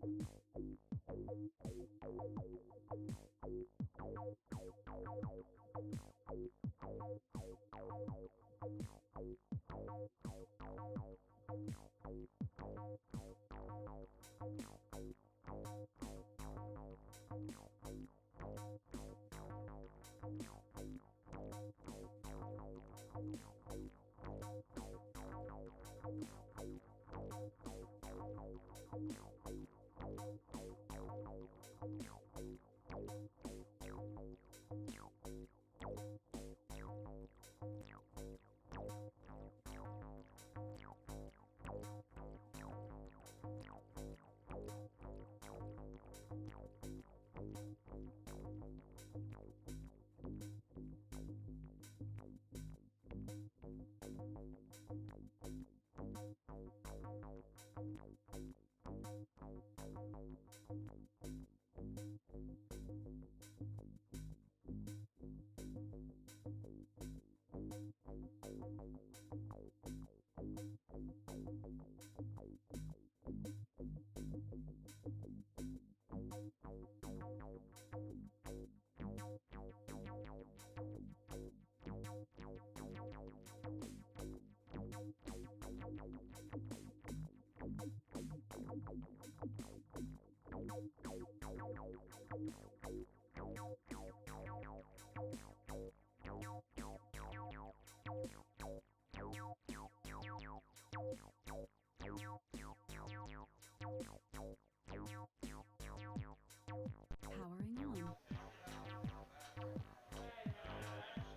Powering on.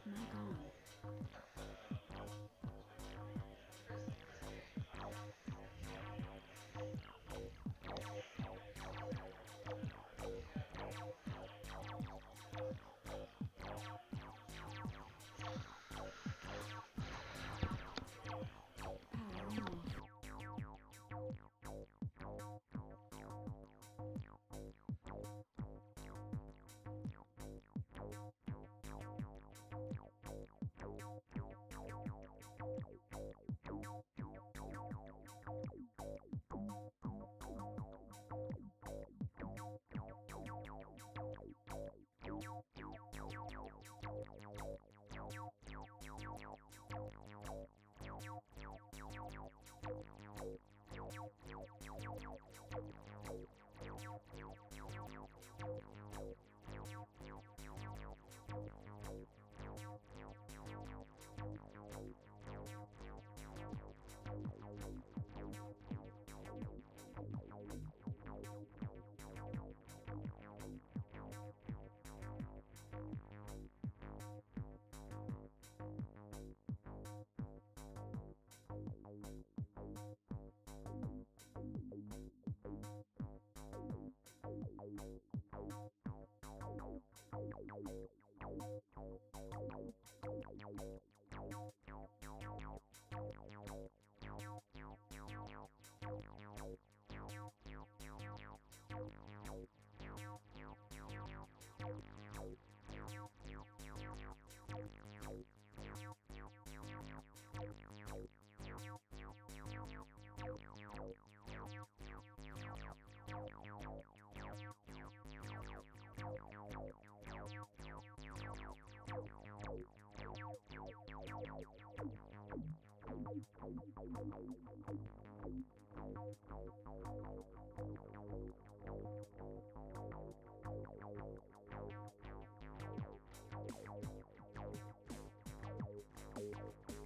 Mic on. Powering off.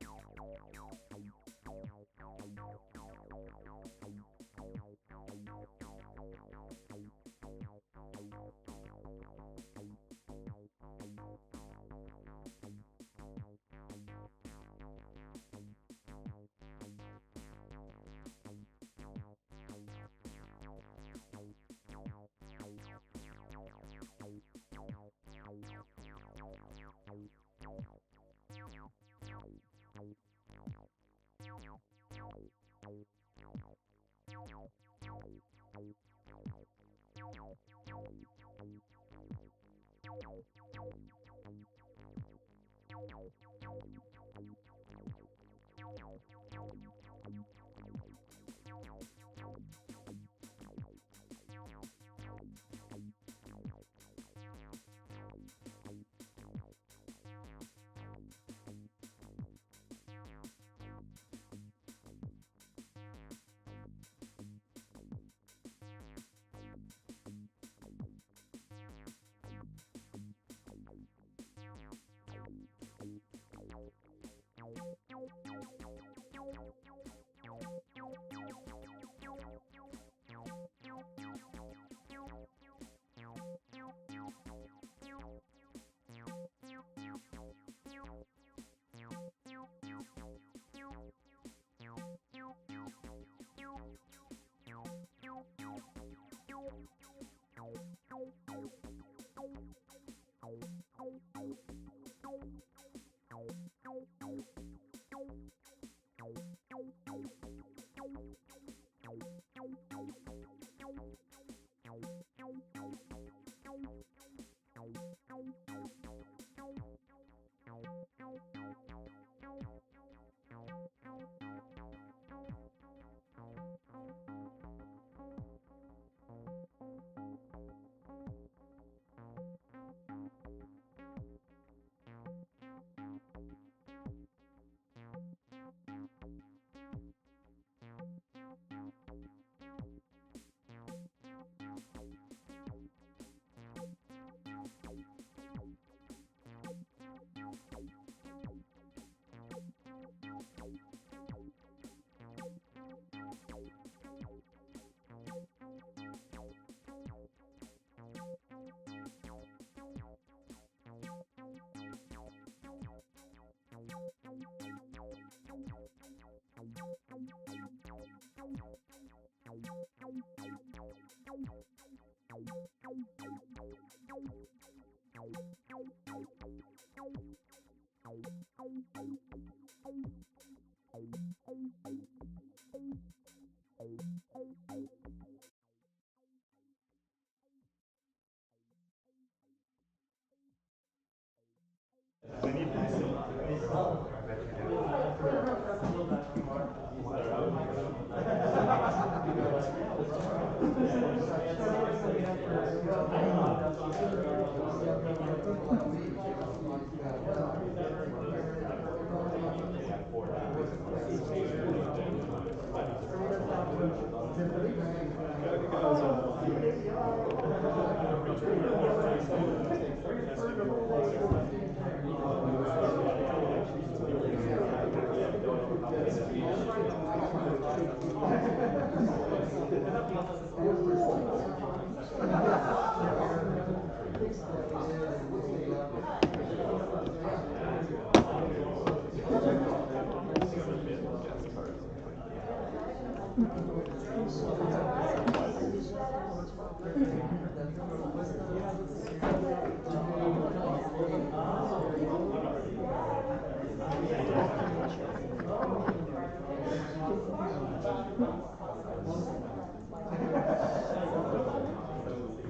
Thank you.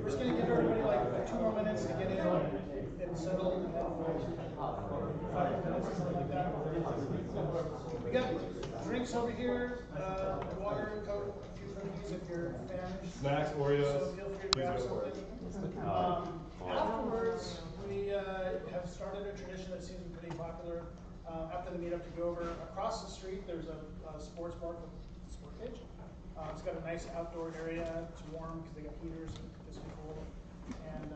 We're just going to give everybody like 2 more minutes to get in and settle, and then 5 minutes or something like that. We got drinks over here, water, Coke, a few cookies if you're famished. Snacks, Oreos. So feel free to grab something. Afterwards, we have started a tradition that seems to be pretty popular. After the meetup, to go over across the street. There's a sports bar called Sport Cage. It's got a nice outdoor area. It's warm because they got heaters and it's cool. And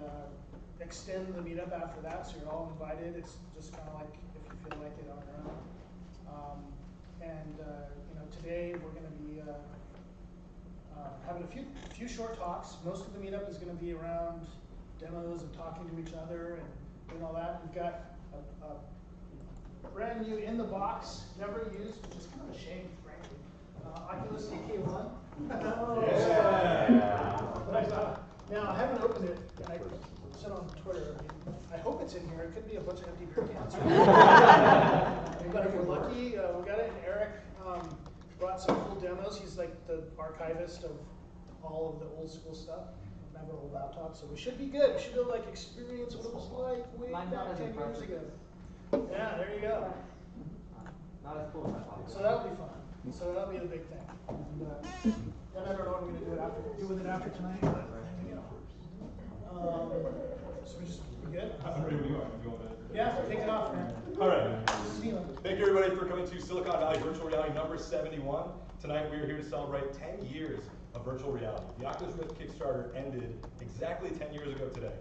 extend the meetup after that, so you're all invited. It's just kind of like if you feel like it on your own. Today we're going to be having a few short talks. Most of the meetup is going to be around demos and talking to each other and doing all that. We've got a brand new in the box, never used, which is kind of a shame, frankly. Oculus TK1. Yeah. Now I haven't opened it. I said on Twitter. I hope it's in here. It could be a bunch of empty beer cans. But if we're lucky, we got it. And Eric brought some cool demos. He's like the archivist of all of the old school stuff. I have an old laptop, so we should be good. We should be able to like experience what it was like way Mine's not back as 10 years impressive. ago. Yeah, there you go. Not as cool as I thought. So that'll be fun. So that'll be the big thing. And then I don't know what I'm gonna do with it after tonight, but you know. So we just be good. I'm ready when you are. If you want to. Yeah, kick it off, man. All right. Steven. Thank you everybody for coming to Silicon Valley Virtual Reality number 71. Tonight we are here to celebrate 10 years of virtual reality. The Oculus Rift Kickstarter ended exactly 10 years ago today.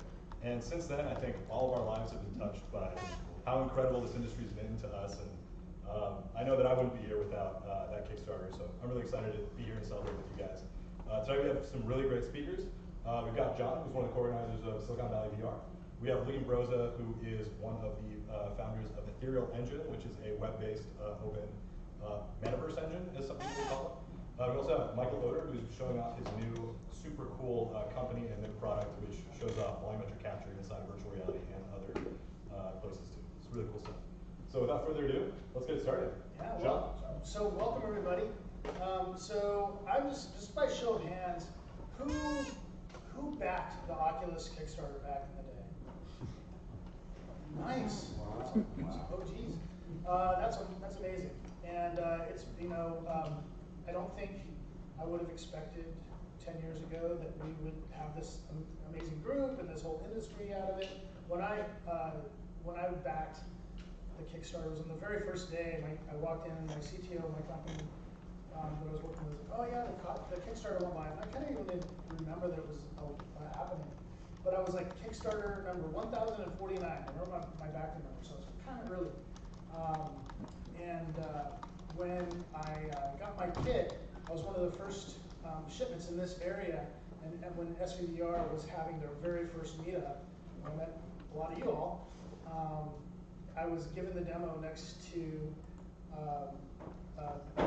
And since then, I think all of our lives have been touched by how incredible this industry's been to us. And I know that I wouldn't be here without that Kickstarter. So I'm really excited to be here and celebrate with you guys. Tonight we have some really great speakers. We've got John, who's one of the co-organizers of Silicon Valley VR. We have Lee Broza, who is one of the founders of Ethereal Engine, which is a web-based open metaverse engine, as some people call it. We also have Michael Oder, who's showing off his new super cool company and new product, which shows off volumetric capture inside of virtual reality and other places too. It's really cool stuff. So without further ado, let's get started. Yeah, John? so welcome everybody. So I'm just by show of hands, who backed the Oculus Kickstarter back in the day? Nice. Oh geez, that's amazing. And it's I don't think I would have expected 10 years ago that we would have this amazing group and this whole industry out of it. When I backed the Kickstarter, it was on the very first day. I walked in, and my CTO of my company that I was working with, oh yeah, the Kickstarter went live. And I kind of even didn't remember that it was happening. But I was like, Kickstarter number 1049. I remember my backer number, so it's kind of early. When I got my kit, I was one of the first shipments in this area. And when SVVR was having their very first meetup, I met a lot of you all. I was given the demo next to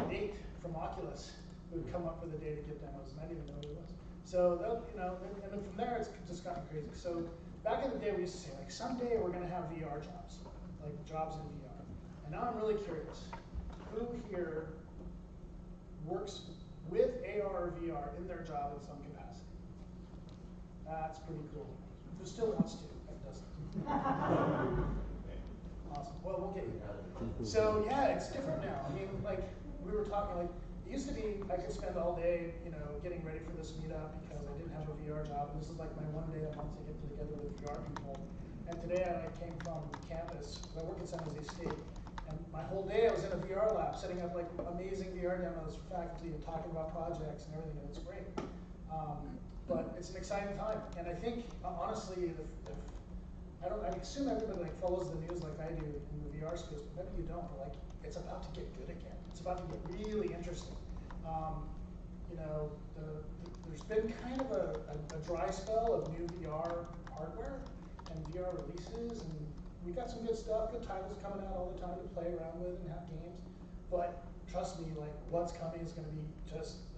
Nate from Oculus, who had come up with a day to give demos, and I didn't even know who it was. So that, and then from there it's just gotten crazy. So back in the day, we used to say like, someday we're going to have VR jobs, like jobs in VR. And now I'm really curious, who here works with AR or VR in their job in some capacity? That's pretty cool. Who still wants to and doesn't? Awesome. Well, we'll get you there. So yeah, it's different now. I mean, like we were talking, like it used to be I could spend all day, getting ready for this meetup because I didn't have a VR job, and this is like my one day a month to get together with VR people. And today I came from campus. I work at San Jose State, and my whole day I was in a VR lab, setting up like amazing VR demos for faculty and talking about projects and everything, and it's great. But it's an exciting time, and I think honestly, I assume everybody like follows the news like I do in the VR space, but maybe you don't. But like, it's about to get good again. It's about to get really interesting. There's been kind of a dry spell of new VR hardware and VR releases, and we got some good stuff, good titles coming out all the time to play around with and have games. But trust me, like what's coming is going to be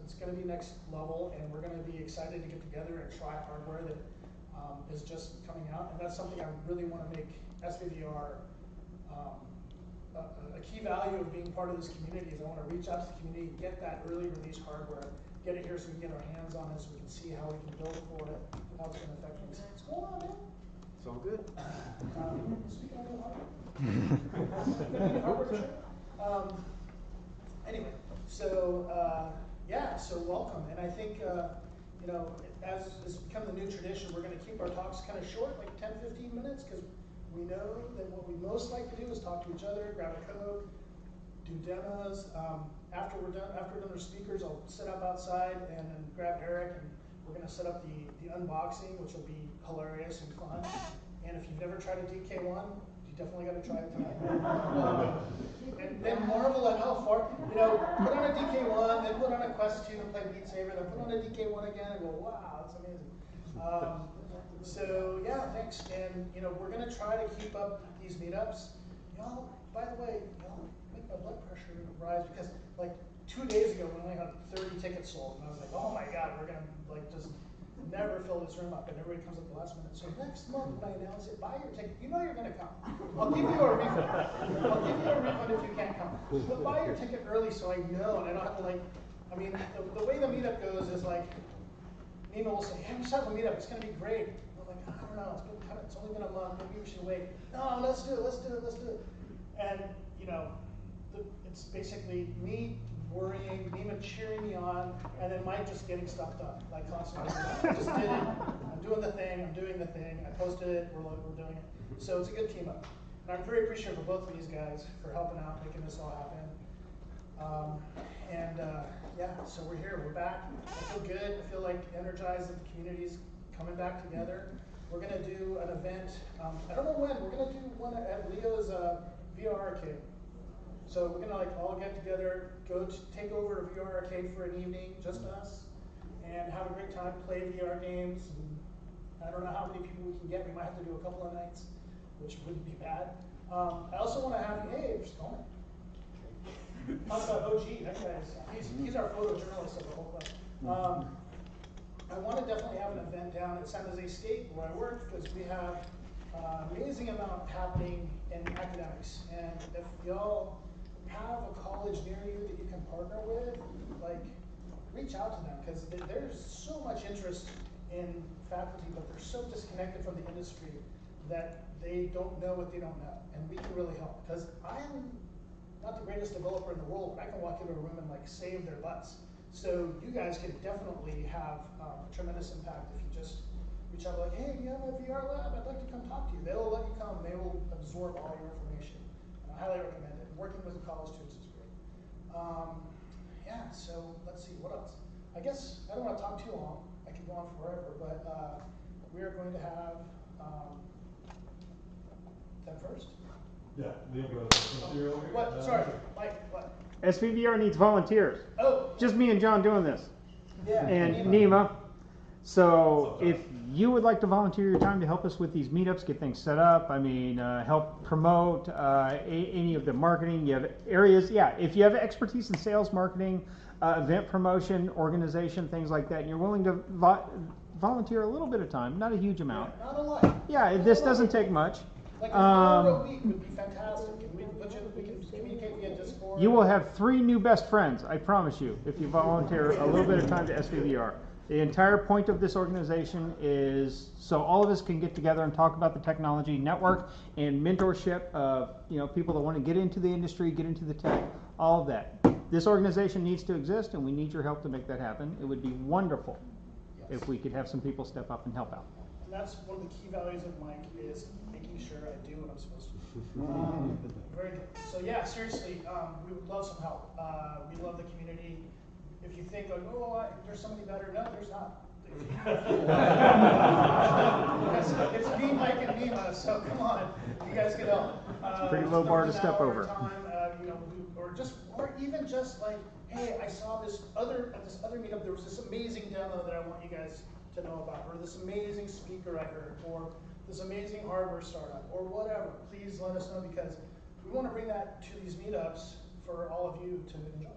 it's going to be next level, and we're going to be excited to get together and try hardware that is just coming out, and that's something I really want to make SVVR a key value of being part of this community. Is I want to reach out to the community, get that early release hardware, get it here so we can get our hands on it, so we can see how we can build for it, how it's going to affect things. What's going on, man? It's all good. Speaking of the hardware, anyway, so so welcome, and I think as has become the new tradition, we're going to keep our talks kind of short, like 10-15 minutes, because we know that what we most like to do is talk to each other, grab a Coke, do demos. After we're done our speakers, I'll sit up outside and then grab Eric, and we're going to set up the unboxing, which will be hilarious and fun. And if you've never tried a DK1, you definitely got to try it tonight. And then marvel at how far, put on a DK1, then put on a Quest 2 and play Beat Saber, then put on a DK1 again and go, wow, that's amazing. So yeah, thanks. And we're going to try to keep up these meetups. Y'all, by the way, y'all make my blood pressure rise, because like 2 days ago we only had 30 tickets sold, and I was like, oh my god, we're going to like just never fill this room up, and everybody comes at the last minute. So next month when I announce it, buy your ticket. You know you're going to come. I'll give you a refund. I'll give you a refund if you can't come. But buy your ticket early so I know, and I don't have to the way the meetup goes is like, Nima will say, hey, we just have a meetup, it's gonna be great. I'm like, I don't know, it's only been a month, maybe we should wait. No, let's do it. And, you know, it's basically me worrying, Nima cheering me on, and then Mike just getting stuff done, like constantly. I just did it, I'm doing the thing, I posted it, we're doing it. So it's a good team up. And I'm very appreciative of both of these guys for helping out, making this all happen. Yeah, so we're here, we're back. I feel good, I feel like energized that the community's coming back together. We're gonna do an event, I don't know when, we're gonna do one at Leo's VR arcade. So we're gonna like all get together, take over a VR arcade for an evening, just us, and have a great time, play VR games. And I don't know how many people we can get, we might have to do a couple of nights, which wouldn't be bad. I also wanna have, hey, just going. Talk about OG, that guy's, he's our photojournalist of the whole club. I want to definitely have an event down at San Jose State where I work, because we have an amazing amount happening in academics. And if y'all have a college near you that you can partner with, like, reach out to them, because there's so much interest in faculty, but they're so disconnected from the industry that they don't know what they don't know. And we can really help, because I'm not the greatest developer in the world, but I can walk into a room and like save their butts. So you guys can definitely have a tremendous impact if you just reach out like, hey, do you have a VR lab? I'd like to come talk to you. They'll let you come. They will absorb all your information. I highly recommend it. Working with the college students is great. Yeah, so let's see, what else? I guess I don't want to talk too long. I could go on forever, but we are going to have them first. Yeah, Liam goes. What? Sorry, Mike, what? SVVR needs volunteers. Oh. Just me and John doing this. Yeah. And Nima. So if you would like to volunteer your time to help us with these meetups, get things set up, I mean, help promote any of the marketing, you have areas, yeah, if you have expertise in sales, marketing, event promotion, organization, things like that, and you're willing to volunteer a little bit of time, not a huge amount. Yeah, not a lot. Yeah, this doesn't take much. Like an hour a week would be fantastic. We can communicate via Discord. You will have 3 new best friends, I promise you, if you volunteer a little bit of time to SVVR. The entire point of this organization is so all of us can get together and talk about the technology, network, and mentorship of people that want to get into the industry, get into the tech, all of that. This organization needs to exist, and we need your help to make that happen. It would be wonderful if we could have some people step up and help out. And that's one of the key values of Mike is making sure I do what I'm supposed to do. Very good. So yeah, seriously, we would love some help. We love the community. If you think like, oh, there's somebody better, no, there's not. It's me, Mike, and Nima. So come on, you guys can help. It's a pretty low bar to step over. Time, or even just like, hey, I saw at this other meetup. There was this amazing demo that I want you guys to know about, or this amazing speaker I heard, or this amazing hardware startup, or whatever. Please let us know, because we want to bring that to these meetups for all of you to enjoy.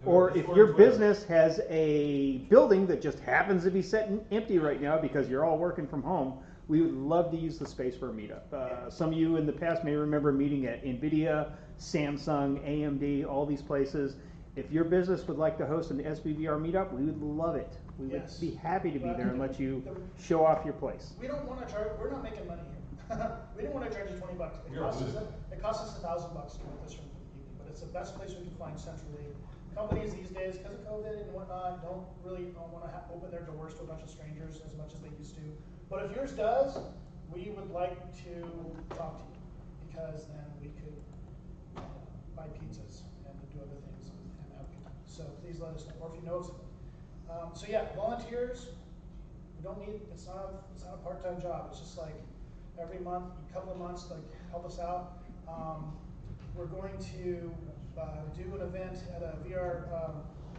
Or if your business has a building that just happens to be sitting empty right now because you're all working from home, we would love to use the space for a meetup. Some of you in the past may remember meeting at NVIDIA, Samsung, AMD, all these places. If your business would like to host an SVVR meetup, we would love it. We would be happy to be there and let you show off your place. We don't want to charge, we're not making money here. We didn't want to charge you $20. It costs us $1,000 to rent this room for the evening, but it's the best place we can find centrally. Companies these days, because of COVID and whatnot, don't really want to open their doors to a bunch of strangers as much as they used to. But if yours does, we would like to talk to you, because then we could buy pizzas and do other things and have a good time. So please let us know, or if you know of someone. So yeah, volunteers. We don't need. It's not a part-time job. It's just like every month, a couple of months, like help us out. We're going to do an event at a VR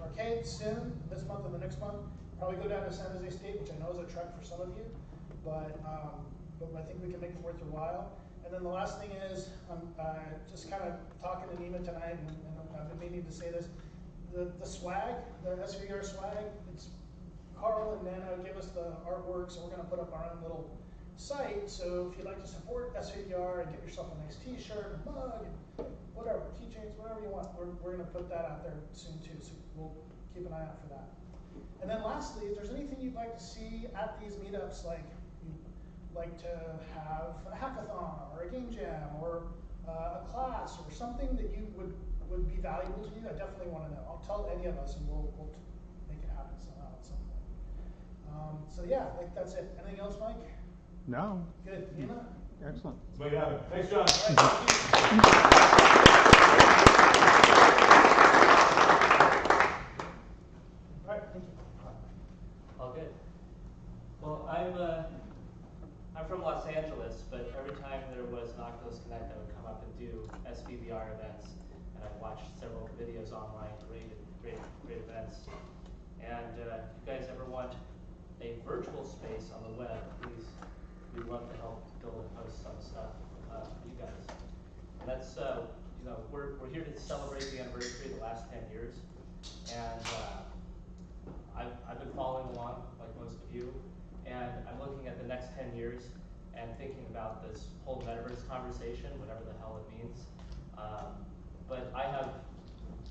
arcade soon, this month and the next month. Probably go down to San Jose State, which I know is a trek for some of you, but I think we can make it worth your while. And then the last thing is, I'm just kind of talking to Nima tonight, and I've been meaning to say this. The swag, the SVVR swag, it's Carl and Nana gave us the artwork, so we're going to put up our own little site. So if you'd like to support SVVR and get yourself a nice t-shirt, a mug, and whatever, keychains, whatever you want, we're going to put that out there soon too, so we'll keep an eye out for that. And then lastly, if there's anything you'd like to see at these meetups, like you'd like to have a hackathon or a game jam or a class or something that you would be valuable to you, I definitely want to know. I'll tell any of us and we'll make it happen somehow at some point. So yeah, that's it. Anything else, Mike? No. Good. Nina? Excellent. Let's make it happen. Thanks, John. All right, thank you. All right, thank you. All good. Well, I'm from Los Angeles, but every time there was an Oculus Connect, I would come up and do SVVR events, and I've watched several videos online, great events. And if you guys ever want a virtual space on the web, please, we'd love to help build and host some stuff for you guys. And that's, we're here to celebrate the anniversary of the last 10 years, and I've been following along, like most of you, and I'm looking at the next 10 years and thinking about this whole metaverse conversation, whatever the hell it means. But I have,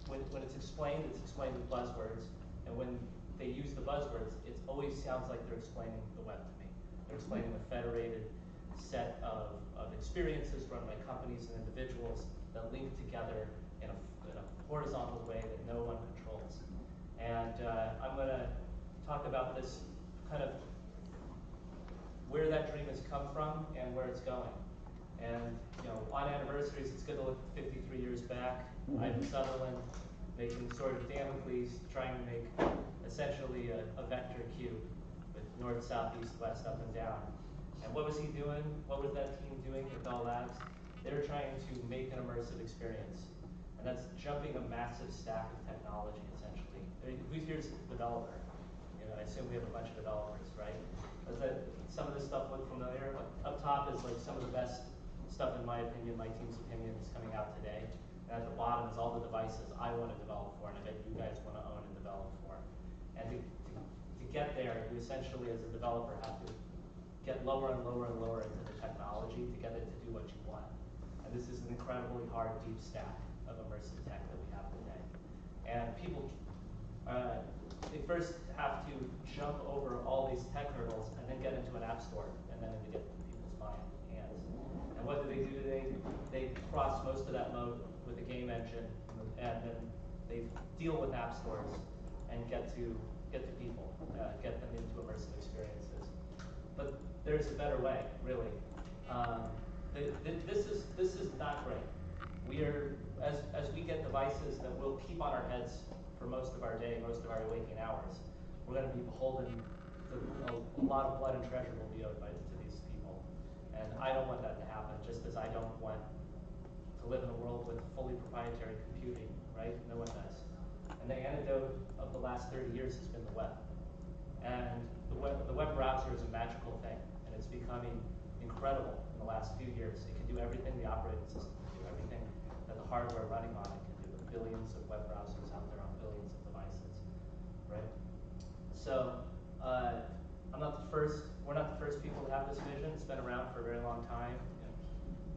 when it's explained with buzzwords, and when they use the buzzwords, it always sounds like they're explaining the web to me. They're explaining the federated set of experiences run by companies and individuals that link together in a horizontal way that no one controls. And I'm going to talk about this kind of where that dream has come from and where it's going. And on anniversaries, it's good to look 53 years back. Ivan Sutherland making sort of Damocles, trying to make essentially a vector cube with north, south, east, west, up and down. And what was he doing? What was that team doing at Bell Labs? They were trying to make an immersive experience. And that's jumping a massive stack of technology, essentially. Who's here's a developer? I assume we have a bunch of developers, right? Does that, some of this stuff look familiar? Up top is like some of the best stuff, in my opinion, my team's opinion, is coming out today. And at the bottom is all the devices I want to develop for, and I bet you guys want to own and develop for. And to get there, you essentially, as a developer, have to get lower and lower and lower into the technology to get it to do what you want. And this is an incredibly hard, deep stack of immersive tech that we have today. And people, they first have to jump over all these tech hurdles and then get into an app store and then into get people's hands. And what do? They cross most of that mode with a game engine, and then they deal with app stores and get to people, get them into immersive experiences. But there's a better way, really. This is not great. We are, as we get devices that we'll keep on our heads for most of our day, most of our waking hours, we're going to be beholden to a lot of blood and treasure will be owed to these people. And I don't want that to happen, just as I don't want to live in a world with fully proprietary computing, right? No one does. And the antidote of the last 30 years has been the web. And the web browser is a magical thing, and it's becoming incredible in the last few years. It can do everything the operating system can do, everything that the hardware running on it can do, with billions of web browsers out there on billions of devices, right? So we're not the first people to have this vision. It's been around for a very long time.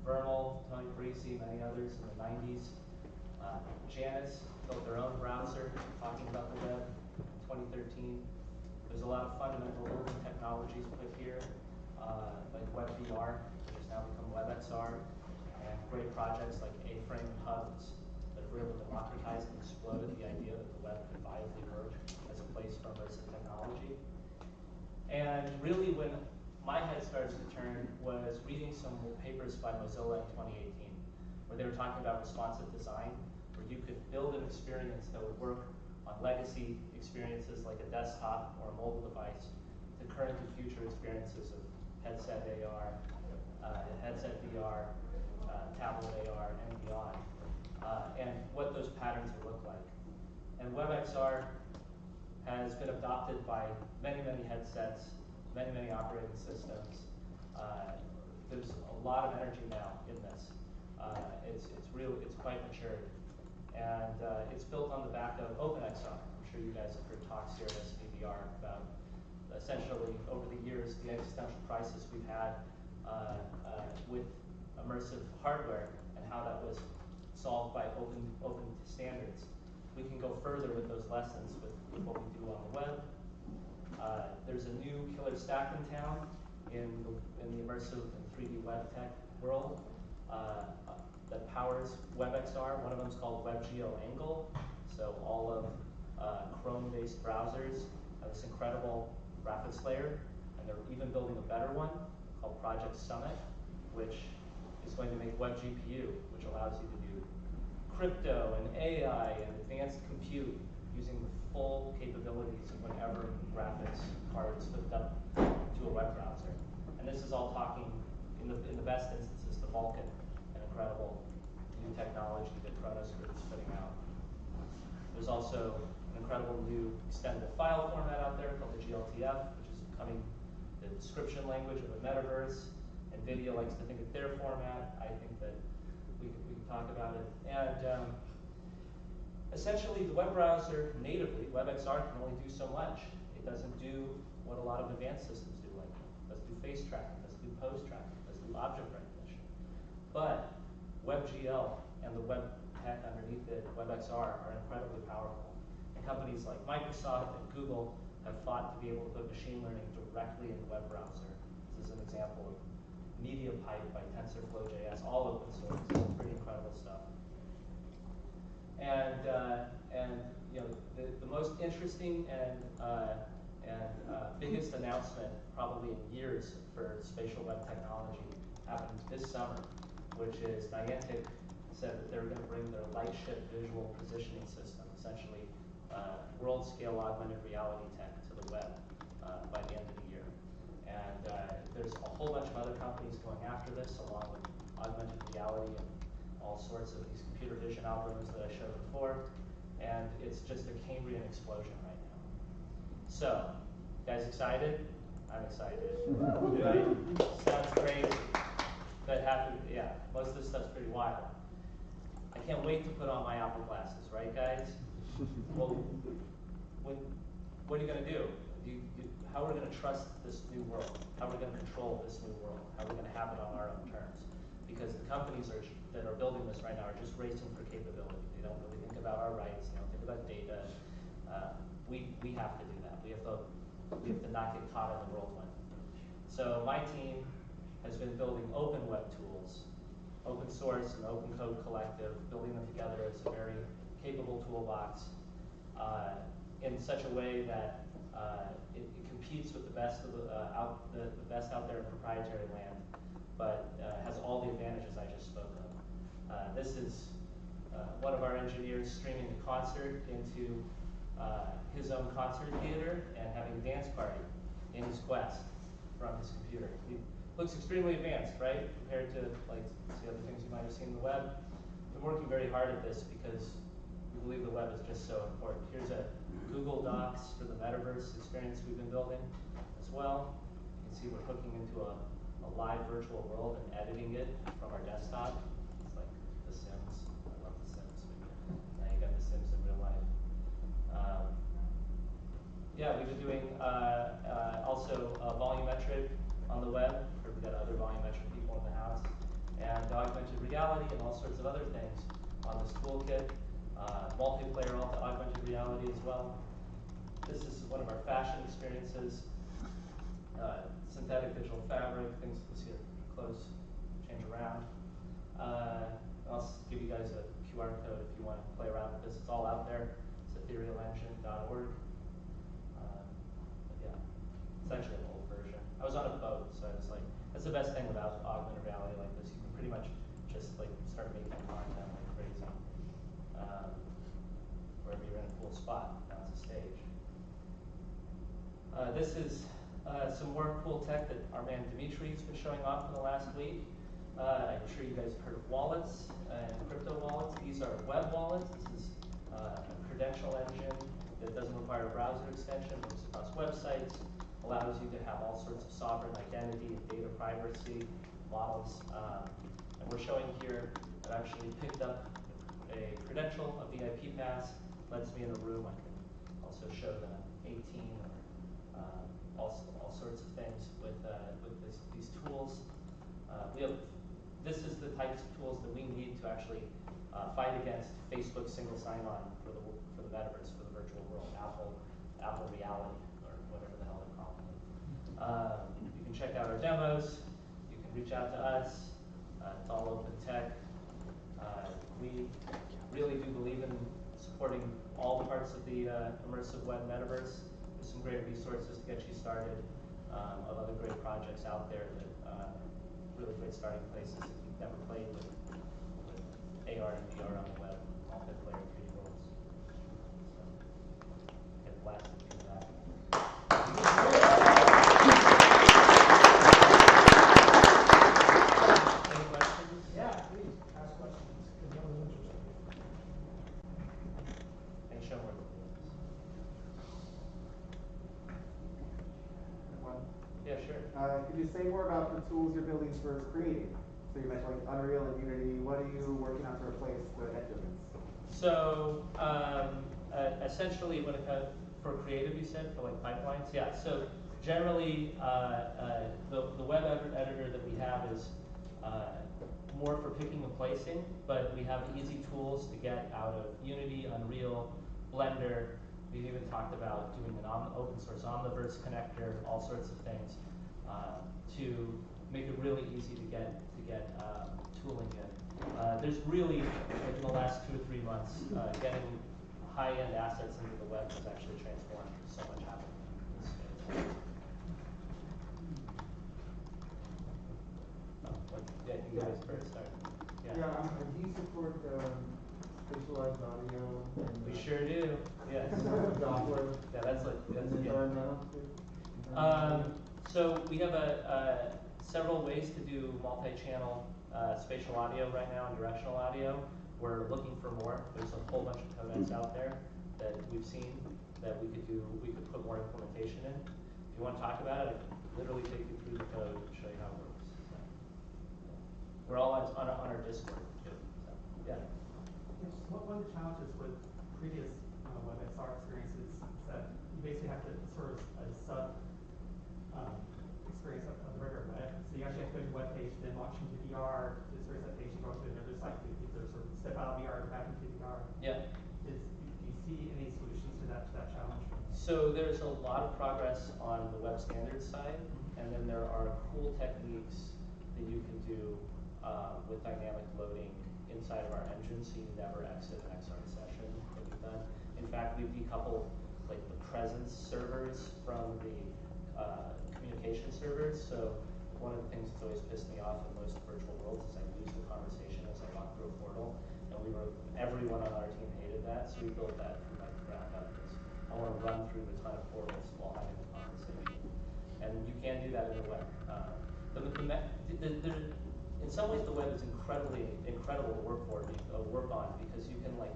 Vernal, Tony Parisi, many others in the 90s. Janus built their own browser talking about the web in 2013. There's a lot of fundamental open technologies put here, like WebVR, which has now become WebXR, and great projects like A-Frame and Hubs that have really democratized and exploded the idea that the web could viably emerge as a place for immersive technology. And really, when my head started to turn was reading some papers by Mozilla in 2018, where they were talking about responsive design, where you could build an experience that would work on legacy experiences like a desktop or a mobile device to current and future experiences of headset AR, headset VR, tablet AR, and beyond, and what those patterns would look like. And WebXR has been adopted by many, many headsets, many, many operating systems. There's a lot of energy now in this. It's quite matured. And it's built on the back of OpenXR. I'm sure you guys have heard talks here at SVVR about essentially over the years the existential crisis we've had with immersive hardware and how that was solved by open standards. We can go further with those lessons with what we do on the web, There's a new killer stack in town in the immersive and 3D web tech world that powers WebXR. One of them is called WebGL Angle. So all of Chrome-based browsers have this incredible graphics layer, and they're even building a better one called Project Summit, which is going to make WebGPU, which allows you to do crypto and AI and advanced compute using the full capabilities of whatever graphics card is hooked up to a web browser. And this is all talking, in the best instances, to Vulkan, an incredible new technology that Chronos Group is putting out. There's also an incredible new extendable file format out there called the GLTF, which is becoming the description language of the metaverse. NVIDIA likes to think of their format. I think that we can talk about it. And essentially, the web browser natively, WebXR, can only do so much. It doesn't do what a lot of advanced systems do, like it doesn't do face tracking, it doesn't do pose tracking, it doesn't do object recognition. But WebGL and the web tech underneath it, WebXR, are incredibly powerful. And companies like Microsoft and Google have fought to be able to put machine learning directly in the web browser. This is an example of MediaPipe by TensorFlow.js, all open source. This is pretty incredible stuff. And you know, the most interesting and biggest announcement probably in years for spatial web technology happened this summer, which is Niantic said that they're going to bring their LightShip visual positioning system, essentially world-scale augmented reality tech, to the web by the end of the year. And there's a whole bunch of other companies going after this, along with augmented reality and all sorts of these computer vision algorithms that I showed before. And it's just a Cambrian explosion right now. So, guys excited? I'm excited. Right? Sounds crazy. But most of this stuff's pretty wild. I can't wait to put on my Apple glasses, right, guys? Well, what are you going to do? How are we going to trust this new world? How are we going to control this new world? How are we going to have it on our own terms? Because the companies that are building this right now are just racing for capability. They don't really think about our rights. They don't think about data. We have to do that. We have to not get caught in the whirlwind. So my team has been building open web tools, open source and open code collective, building them together as a very capable toolbox in such a way that it competes with the best of the best out there in proprietary land, but has all the advantages I just spoke of. This is one of our engineers streaming a concert into his own concert theater and having a dance party in his Quest from his computer. He looks extremely advanced, right, compared to like the other things you might have seen in the web. We've been working very hard at this because we believe the web is just so important. Here's a Google Docs for the metaverse experience we've been building as well. You can see we're hooking into a live virtual world and editing it from our desktop. It's like The Sims. I love The Sims. Now you got The Sims in real life. Yeah, we've been doing also volumetric on the web. We've got other volumetric people in the house. And augmented reality and all sorts of other things on this toolkit. Multiplayer augmented reality as well. This is one of our fashion experiences. Synthetic digital fabric, things this here, clothes change around. I'll give you guys a QR code if you want to play around with this. It's all out there. It's etherealengine.org. Yeah, it's actually an old version. I was on a boat, so I was like, that's the best thing about augmented reality like this. You can pretty much just like start making content like crazy. Wherever you're in a cool spot, now it's a stage. This is some more cool tech that our man Dimitri's been showing off in the last week. I'm sure you guys have heard of wallets and crypto wallets. These are web wallets. This is a credential engine that doesn't require a browser extension, works across websites, allows you to have all sorts of sovereign identity and data privacy models. And we're showing here that I actually picked up a credential, a VIP pass, lets me in a room. I can also show that I'm 18 or all sorts of things with these tools. This is the types of tools that we need to actually fight against Facebook single sign-on for the metaverse, for the virtual world, Apple Reality, or whatever the hell they're called. parts of the immersive web metaverse. There's some great resources to get you started, of other great projects out there that really great starting places if you've never played with AR and VR on the web, multiplayer 3D worlds. So, get blasted through that. Any questions? Yeah, please, ask questions, because that was interesting. And show more. One. Yeah, sure. Could you say more about the tools you're building for creating? So you mentioned like Unreal and Unity. What are you working on to replace the engines? So essentially, when it comes for creative, you said for like pipelines, yeah. So generally, the web editor that we have is more for picking and placing, but we have easy tools to get out of Unity, Unreal, Blender. We've even talked about doing an open source Omniverse connector, all sorts of things, to make it really easy to get tooling in. There's really, like in the last 2 or 3 months, getting high-end assets into the web has actually transformed. So much happening in this space. Yeah, you guys first start. Yeah, do you support spatialized audio? And, We sure do. Yes. Doppler. Yeah, that's like that's And yeah. now too? So we have several ways to do multi-channel spatial audio right now and directional audio. We're looking for more. There's a whole bunch of codecs out there that we've seen that we could put more implementation in. If you want to talk about it, I can literally take you through the code and show you how it works. So, we're all on our Discord too. So, yeah. Yes, one of the challenges with previous WebXR experiences is that you basically have to sort of a sub experience of the regular web. So you actually have to go to the web page, then launch into VR to experience that page and go to another site to either sort of step out of VR or back into VR. Yeah. Do you see any solutions to that challenge? So there's a lot of progress on the web standards side, and then there are cool techniques that you can do with dynamic loading inside of our engine, so you never exit an XR session that we've done. In fact, we've decoupled like the presence servers from the communication servers. So one of the things that's always pissed me off in most virtual worlds is I lose the conversation as I walk through a portal, and everyone on our team hated that, so we built that from like the ground up. I want to run through a ton of portals while having a conversation, and you can do that in the web. In some ways, the web is incredible to work on because you can like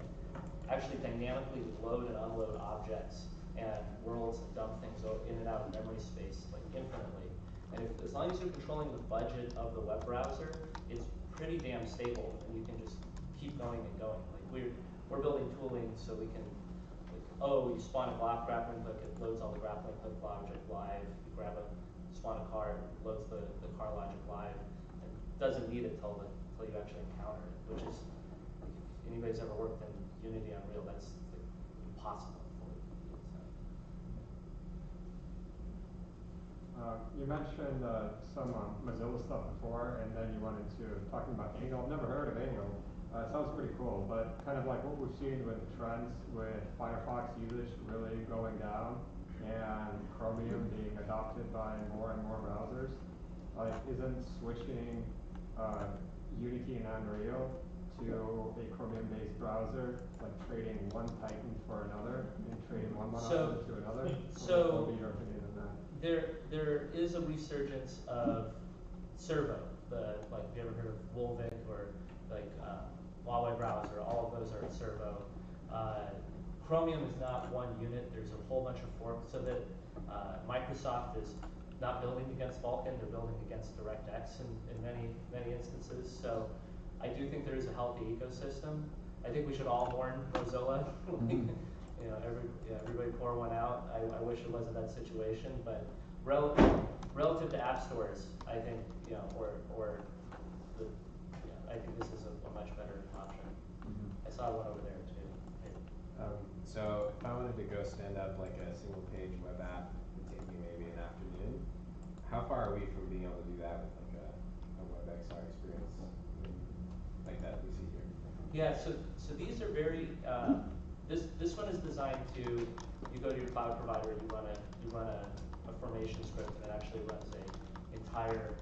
actually dynamically load and unload objects and worlds and dump things in and out of memory space like infinitely. And as long as you're controlling the budget of the web browser, it's pretty damn stable, and you can just keep going and going. Like we're building tooling so we can. You spawn a block grappling hook, it loads all the grappling hook logic live. You spawn a car, it loads the car logic live. And doesn't need it till you actually encounter it, which is, if anybody's ever worked in Unity Unreal, that's like, impossible. You mentioned some Mozilla stuff before, and then you went into talking about Angle. I've never heard of Angle. It sounds pretty cool, but kind of like what we've seen with the trends with Firefox usage really going down and Chromium being adopted by more and more browsers. Like, isn't switching Unity and Unreal to a Chromium-based browser like trading one Titan for another and trading one monopoly to another? So what would be your opinion on that? There is a resurgence of Servo. Have you ever heard of Wolvik or like Huawei browser? All of those are Servo. Chromium is not one unit. There's a whole bunch of forks of it. Microsoft is not building against Vulkan. They're building against DirectX in many instances. So I do think there is a healthy ecosystem. I think we should all mourn Mozilla. Everybody pour one out. I wish it wasn't that situation, but relative to app stores, I think I think this is a much better option. I saw one over there too. So if I wanted to go stand up like a single page web app, it would take me maybe an afternoon. How far are we from being able to do that with like a WebXR experience like that we see here? Yeah, so these are very this one is designed to, you go to your cloud provider, you run a formation script, and it actually runs a entire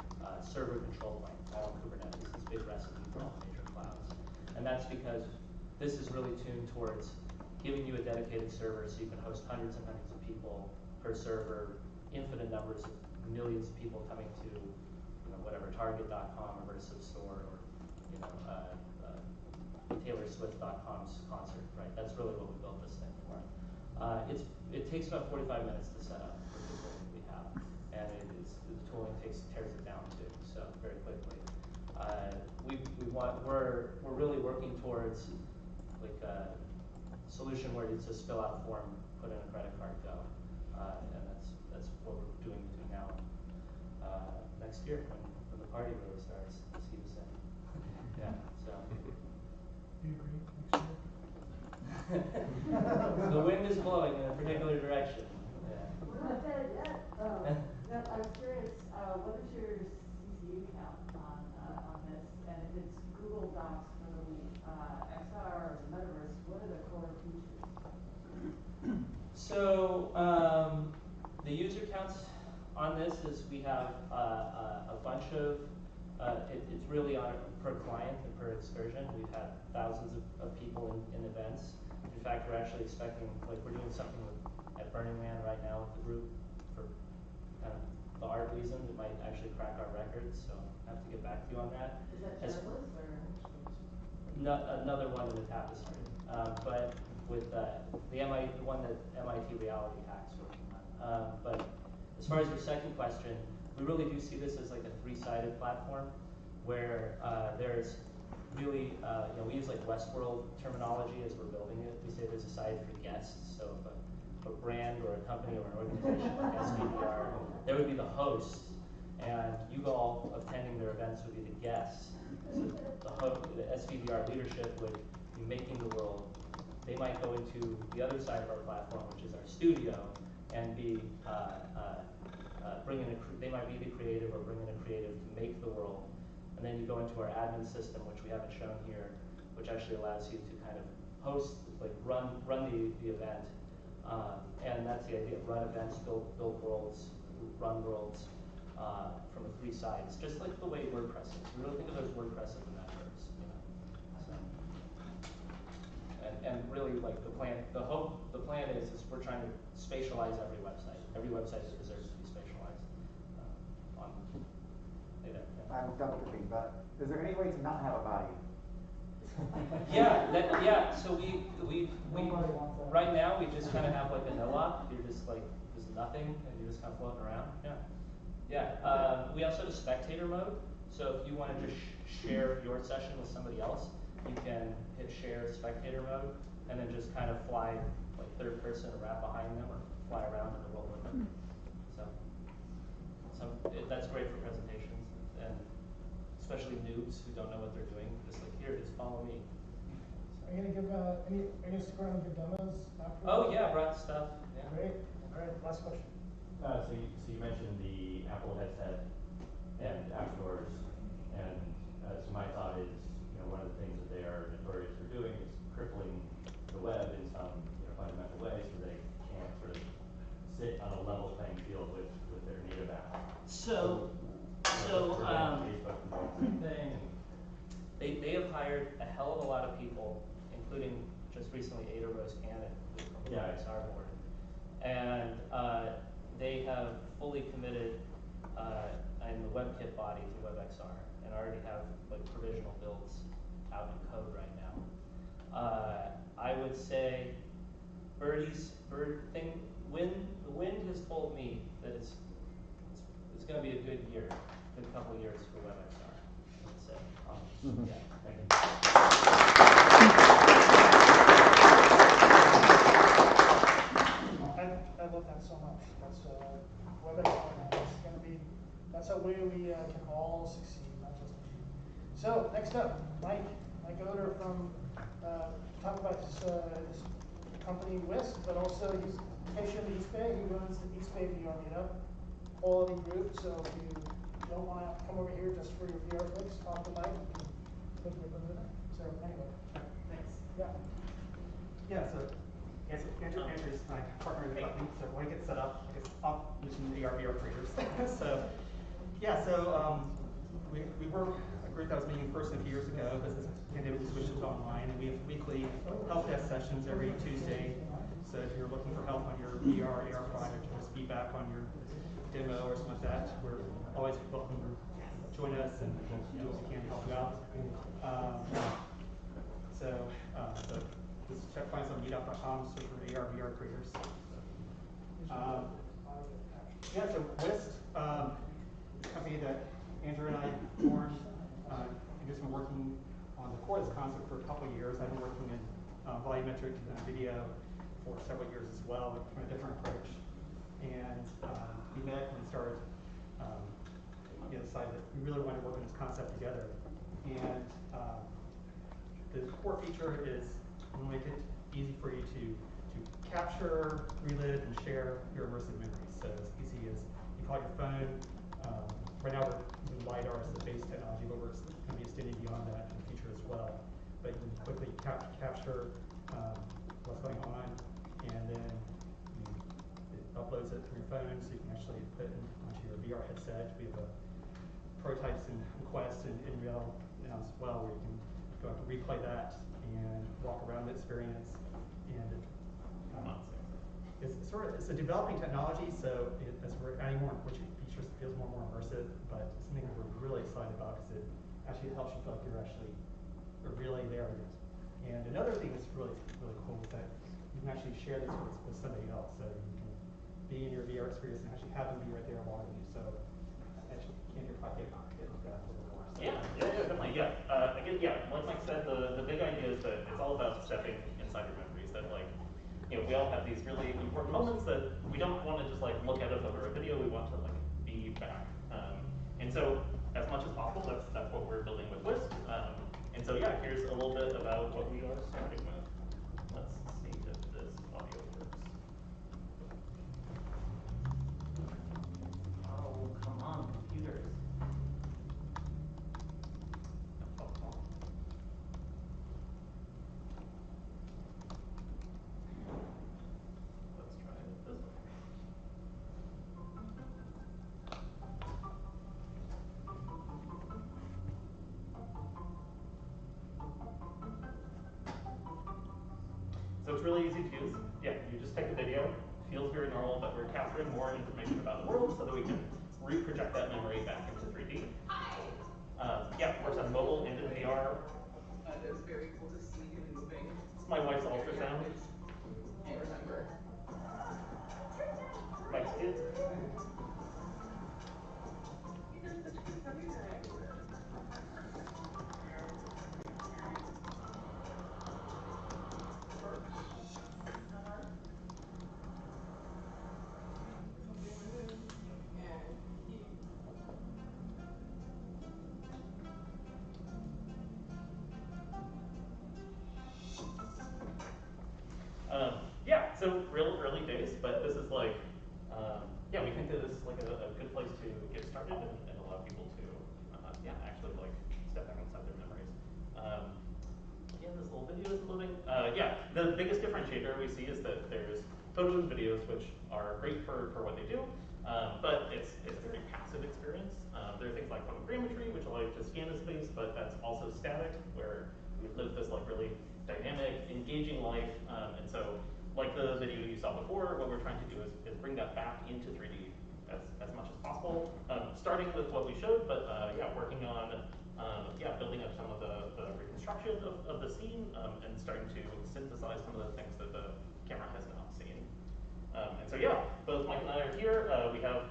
server control plane, all in Kubernetes. This big recipe for all the major clouds. And that's because this is really tuned towards giving you a dedicated server so you can host hundreds and hundreds of people per server, infinite numbers of millions of people coming to, whatever, Target.com, immersive store, or, Taylor Swift.com's concert, right? That's really what we built this thing for. It takes about 45 minutes to set up for the tooling we have, and the tooling tears it down too, so very quickly. We're really working towards like a solution where it's a spill out form, put in a credit card, go, and that's what we're doing between now and next year when the party really starts. See us in. Yeah. So. Do you agree? Next year? The wind is blowing in a particular direction. Yeah. We're not dead yet. I'm curious, what is your CCU count on this? And if it's Google Docs for the XR or the Metaverse, what are the core features? So the user counts on this is we have a bunch of, it's really on per client and per excursion. We've had thousands of people in events. In fact, we're actually expecting, like we're doing something at Burning Man right now with the group for kind of the art reasons. It might actually crack our records, so I have to get back to you on that. Is that shirtless or? Another one in the tapestry, but with the one that MIT Reality Hack's working on. But as far as your second question, we really do see this as like a three-sided platform where there's really, we use like Westworld terminology as we're building it. We say there's a side for guests. So if a brand or a company or an organization like SVVR, there would be the host, and you all attending their events would be the guests. So the SVVR leadership would be making the world. They might go into the other side of our platform, which is our studio, and be they might be the creative or bring in a creative to make the world. And then you go into our admin system, which we haven't shown here, which actually allows you to kind of host, like run the event. And that's the idea: run events, build worlds, run worlds from three sides, just like the way WordPress is. We really think of those WordPress as the networks, So, and really, like the plan is we're trying to spatialize every website. Every website deserves to be spatialized. On data. Yeah. I'm double dipping, but is there any way to not have a body? So we right now we just kind of have like a no-op. You're just like there's nothing, and you're just kind of floating around. Yeah. We also have a spectator mode. So if you want to just share your session with somebody else, you can hit share spectator mode, and then just kind of fly like third person or wrap behind them, or fly around in the world with them. So that's great for presentations, and especially noobs who don't know what they're doing. Just like here, just follow me. Are you gonna give are you gonna stick around and give demos after? Oh yeah, brought stuff. Yeah. Great. All right. Last question. So you mentioned the Apple headset and App Stores, and so my thought is, one of the things that they are notorious for doing is crippling the web in some fundamental way, so they can't sort of sit on a level playing field with their native app. So Facebook is doing the same thing. They have hired a hell of a lot of people, including just recently Ada Rose Cannon, who's from the XR board, and they have fully committed in the WebKit body to WebXR, and already have like provisional builds out in code right now. I would say the wind has told me that it's going to be a good couple of years for WebXR. That's it. Yeah, thank you. I love that so much. That's WebXR. That's a way we can all succeed, not just me. So next up, Mike Oder from talk about this company Wisp, but also he's patient in East Bay. He runs the East Bay VR Meetup quality group. So if you don't want to come over here just for your VR fix, talk to Mike. You can take your over there. So anyway, Thanks. yeah. Yeah, so Andrew's my partner in the company, so when I get set up, I guess I'll mention the VR creators. So, yeah, so we were a group that was meeting in person a few years ago, but this pandemic we switched to online, and we have weekly help desk sessions every Tuesday. So if you're looking for help on your VR, AR project, or just feedback on your demo or something like that, we're always welcome to join us and we'll do what we can to help you out. So just find us on meetup.com, search for AR, VR creators. Yeah, so WIST, the company that Andrew and I formed, Andrew's been working on the core of this concept for a couple of years. I've been working in volumetric video for several years as well, from a different approach. And we met and started, decided that we really wanted to work on this concept together. And the core feature is we'll make it easy for you to capture, relive, and share your immersive memories. So as easy as you call your phone. Right now we're using LiDAR as the base technology, but we're going to be extending beyond that in the future as well. But you can quickly capture what's going on, and then it uploads it from your phone, so you can actually put it onto your VR headset. We have prototypes in Quest and in Real now as well, where you can go and replay that and walk around the experience. And it's a developing technology, so as we're adding more features, it feels more and more immersive. But it's something that we're really excited about because it actually helps you feel like you're really there. And another thing that's really cool is that you can actually share this with somebody else. So you can be in your VR experience and actually have them be right there along with you. So actually, can't you probably get into that a little more? So. Yeah, definitely. Yeah, again, like Mike said, the big idea is that it's all about stepping inside your memories. That we all have these really important moments that we don't want to just look at it over a video. We want to be back. And so, as much as possible, that's what we're building with Wisp. And so, yeah, here's a little bit about what we are starting with. Let's see if this audio works. Oh, come on, computers. Let's try it this way. So it's really easy to use. Yeah, you just take a video. Feels very normal, but we're capturing more information about the world so that we can reproject that memory back into 3D. Yeah, works on mobile and in VR. It's very cool to see you moving. It's my wife's ultrasound. Can't remember. Mike's kids. Yeah, so real early days, but this is yeah, we think that this is a good place to get started and allow people to, actually step back inside their memories. Yeah, this little video is loading. Yeah, the biggest differentiator we see is that there's photos and videos, which are great for what they do, but it's a very passive experience. There are things like photogrammetry, which allow you to scan a space, but that's also static, where we live this really dynamic, engaging life, and so like the video you saw before, what we're trying to do is bring that back into 3D as much as possible, starting with what we showed, but yeah, working on building up some of the reconstruction of the scene and starting to synthesize some of the things that the camera has not seen. And so yeah, both Mike and I are here. We have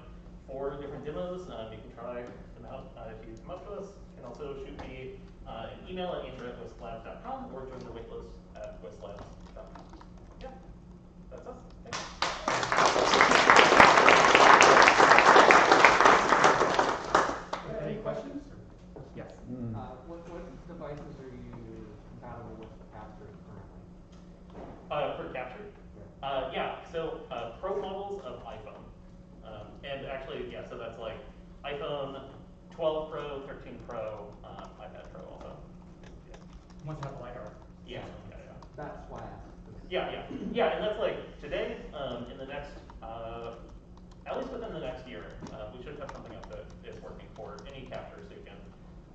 4 different demos. You can try them out if you come up to us. You can also shoot me an email at andrew@wistlabs.com or join the waitlist at wistlabs.com. Yeah, that's us. Thanks. Any questions? Yes. What devices are you compatible with for capture currently? For capture? Yeah, so pro models of iPhone. And actually, yeah, so that's iPhone 12 Pro, 13 Pro, iPad Pro also. Yeah. Once you have LiDAR. Yeah. That's why I asked. Yeah, and that's like today, in the next, at least within the next year, we should have something up that is working for any capture, so you can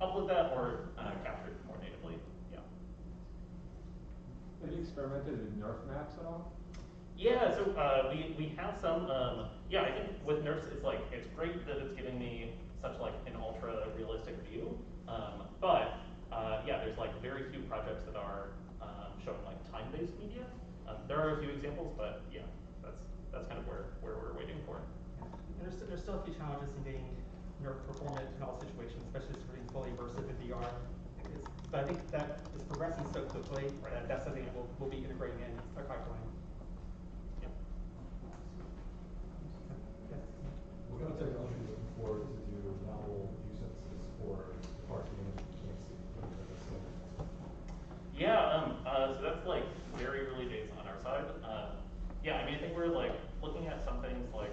upload that or capture it more natively. Yeah. Have you experimented with Nerf maps at all? Yeah, so we have some. Yeah, I think with Nerfs, it's great that it's giving me such like an ultra realistic view. But yeah, there's like very few projects that are showing like time-based media. There are a few examples, but yeah, that's kind of where we're waiting for. And there's still a few challenges in getting Nerf performant in all situations, especially for being fully immersive in VR. But I think that is progressing so quickly that that's something that we'll be integrating in our pipeline. What kind of technology are you looking for to do novel use cases for the parts we can't see? Yeah, so that's like very early days on our side. Yeah, I mean, I think we're like looking at some things like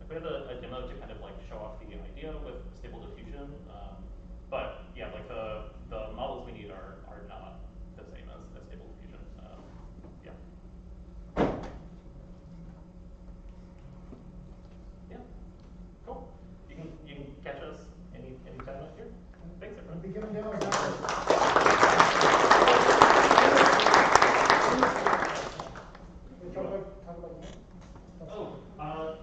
if we have a demo to kind of like show off the idea with Stable Diffusion. But yeah, like the models we need are not the same as Stable Diffusion. Yeah. Yeah. Cool. You can catch us anytime up here. Thanks everyone. We'll be giving demos now. Talk about games. Oh,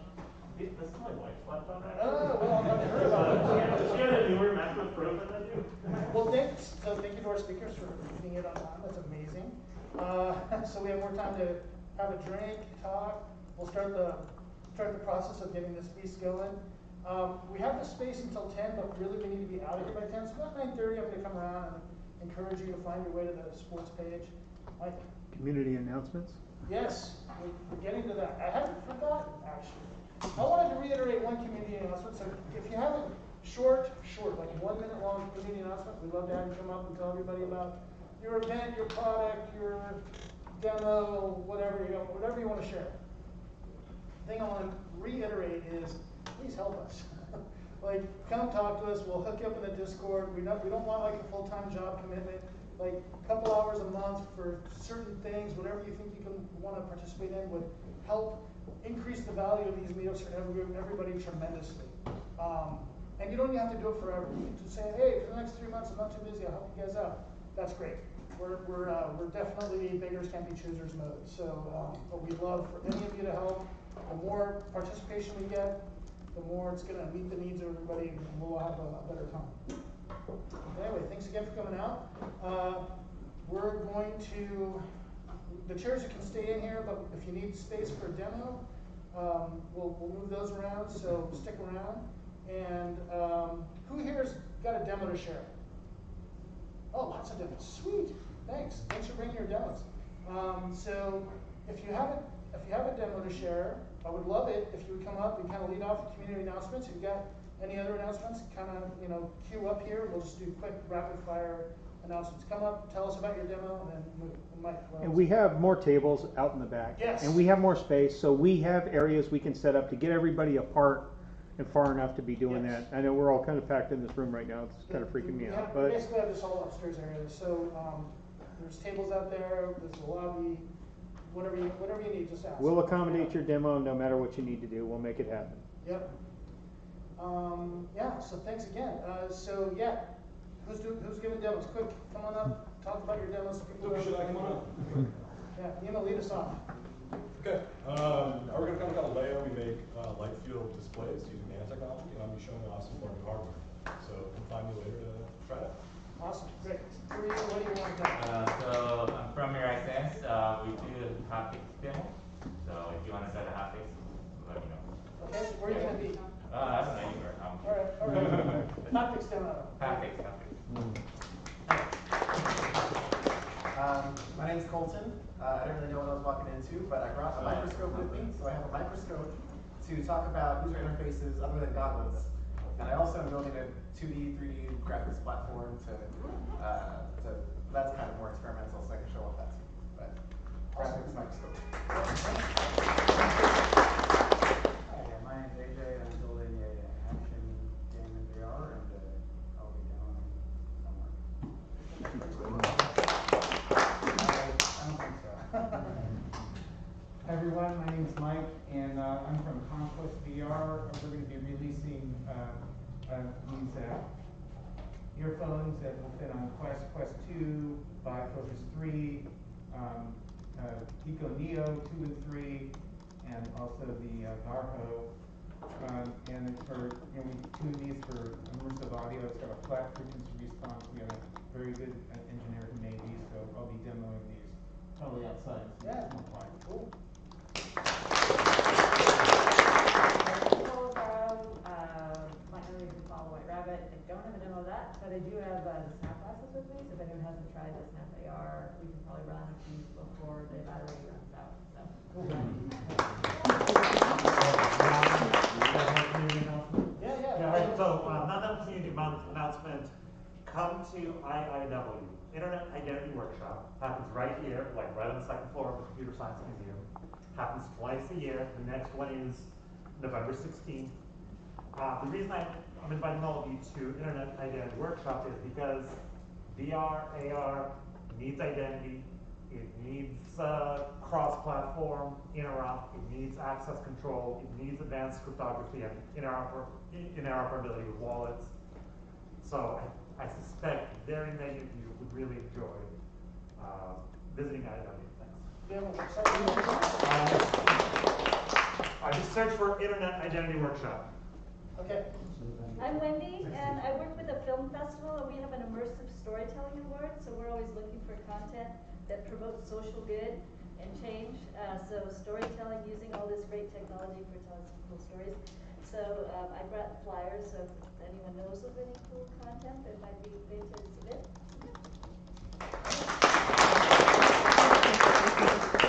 this is my wife's laptop actually. Oh, well, I've heard about it. She had a newer MacBook Pro than I do. Well, thank you to our speakers for being it on time. That's amazing. So we have more time to have a drink, talk. We'll start the process of getting this piece going. We have the space until 10, but really we need to be out of here by 10. So about 9:30, I'm going to come around and encourage you to find your way to the sports page. Mike? Community announcements? Yes, we're getting to that. I haven't forgotten, actually. I wanted to reiterate one community announcement. So if you have a short, like 1 minute long community announcement, we'd love to have you come up and tell everybody about your event, your product, your demo, whatever you want to share. The thing I want to reiterate is, please help us. Like, come talk to us. We'll hook you up in the Discord. We don't want like a full-time job commitment. Like a couple hours a month for certain things, whatever you think you can want to participate in would help increase the value of these meetups for everybody tremendously. And you don't even have to do it forever. You can just say, hey, for the next 3 months, I'm not too busy. I'll help you guys out. That's great. We're definitely beggars can't be choosers mode. So, but we'd love for any of you to help. The more participation we get, the more it's going to meet the needs of everybody, and we'll have a better time. Anyway, thanks again for coming out. We're going to, the chairs you can stay in here, but if you need space for a demo, we'll move those around, so stick around. And who here's got a demo to share? Oh, lots of demos. Sweet. Thanks for bringing your demos. So if you have a demo to share, I would love it if you would come up and kind of lead off the community announcements. If you've got any other announcements, kind of queue up here. We'll just do quick rapid fire announcements. Come up, tell us about your demo, and then move. Mike. And we have more tables out in the back. Yes. And we have more space, so we have areas we can set up to get everybody apart and far enough to be doing Yes. that. I know we're all kind of packed in this room right now. It's kind of freaking me out. We But basically have this whole upstairs area. So there's tables out there. There's a lobby. Whatever you need, just ask. we'll accommodate your demo no matter what you need to do. We'll make it happen. Yep. Yeah. So thanks again. So yeah, who's giving demos? Quick, come on up. Talk about your demos. Should I come on up? Yeah, Nima, lead us off. Okay. We're going to come about Leo. We make light field displays using nanotechnology, and I'll be showing off some of our new hardware. So come find me later to try that. Awesome. Great. Who are you? What do you want to know? So I'm from Sense. We do haptics demo. So if you want to set a haptics, let me know. Okay. Where are you going to be? I don't know anywhere. All right. Haptics demo. Haptics. My name's Colton. I didn't really know what I was walking into, but I brought a microscope with me, so I have a microscope to talk about user interfaces other than goggles. And I also am building a 2D, 3D graphics platform that's kind of more experimental, so I can show off that too. But graphics microscope. Hi, my name's AJ, and I'm building a action game in VR, and I'll be down somewhere. I don't think so. we're going to be releasing these earphones that will fit on Quest 2, Bifocus 3, Pico Neo 2 and 3, and also the Garho. And it's for, we tune these for immersive audio. It's got a flat frequency response. We have a very good engineer who made these, so I'll be demoing these probably outside. So Yeah. it's more fun. Cool. Might know you can follow White Rabbit. I don't have a demo of that, but I do have the Snap glasses with me. So if anyone hasn't tried the Snap AR, we can probably run a few before the battery runs out. So. Yeah. Right, so another community announcement. Come to IIW, Internet Identity Workshop. Happens right here, like right on the second floor of the Computer Science Museum. Happens twice a year. The next one is November 16th. The reason I'm inviting all of you to Internet Identity Workshop is because VR, AR needs identity. It needs cross-platform interop. It needs access control. It needs advanced cryptography and interoperability with wallets. So I suspect very many of you would really enjoy visiting IIW. Thanks. I just searched for Internet Identity Workshop. Okay. I'm Wendy, and I work with a film festival, and we have an immersive storytelling award. So we're always looking for content that promotes social good and change. So storytelling using all this great technology for telling some cool stories. So I brought flyers, so if anyone knows of any cool content that might be made to submit.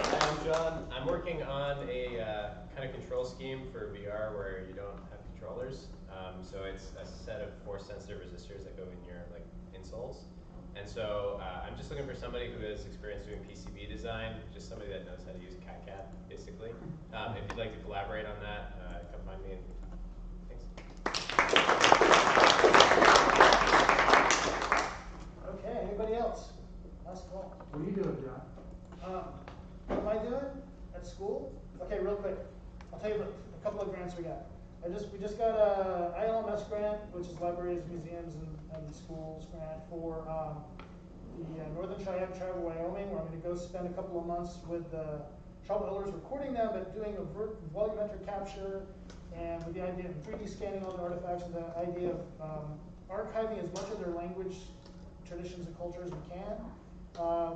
Hi, I'm John. I'm working on a kind of control scheme for VR where you don't have controllers. So it's a set of force sensitive resistors that go in your insoles. And so I'm just looking for somebody who has experience doing PCB design, just somebody that knows how to use CAD basically. If you'd like to collaborate on that, come find me. Thanks. Okay, anybody else? Last call. What are you doing, John? What am I doing at school? Okay, real quick. I'll tell you about a couple of grants we got. We just got a ILMS grant, which is Libraries, Museums, and Schools grant for the Northern Cheyenne Tribe of Wyoming, where I'm going to go spend a couple of months with tribal elders recording them, but doing a volumetric capture, and with the idea of 3D scanning all the artifacts, with the idea of archiving as much of their language, traditions, and culture as we can,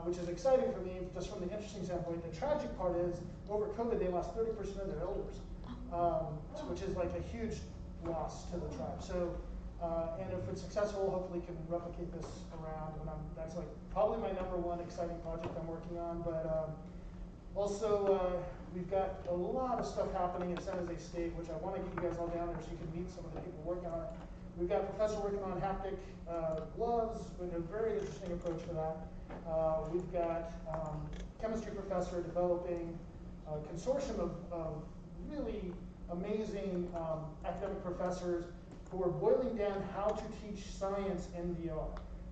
which is exciting for me just from the interesting standpoint. The tragic part is, over COVID, they lost 30% of their elders, which is like a huge loss to the tribe. So, and if it's successful, hopefully can replicate this around. And that's like probably my #1 exciting project I'm working on. But also, we've got a lot of stuff happening at San Jose State, which I want to get you guys all down there so you can meet some of the people working on it. We've got a professor working on haptic gloves with a very interesting approach for that. We've got chemistry professor developing a consortium of really amazing academic professors who are boiling down how to teach science in VR.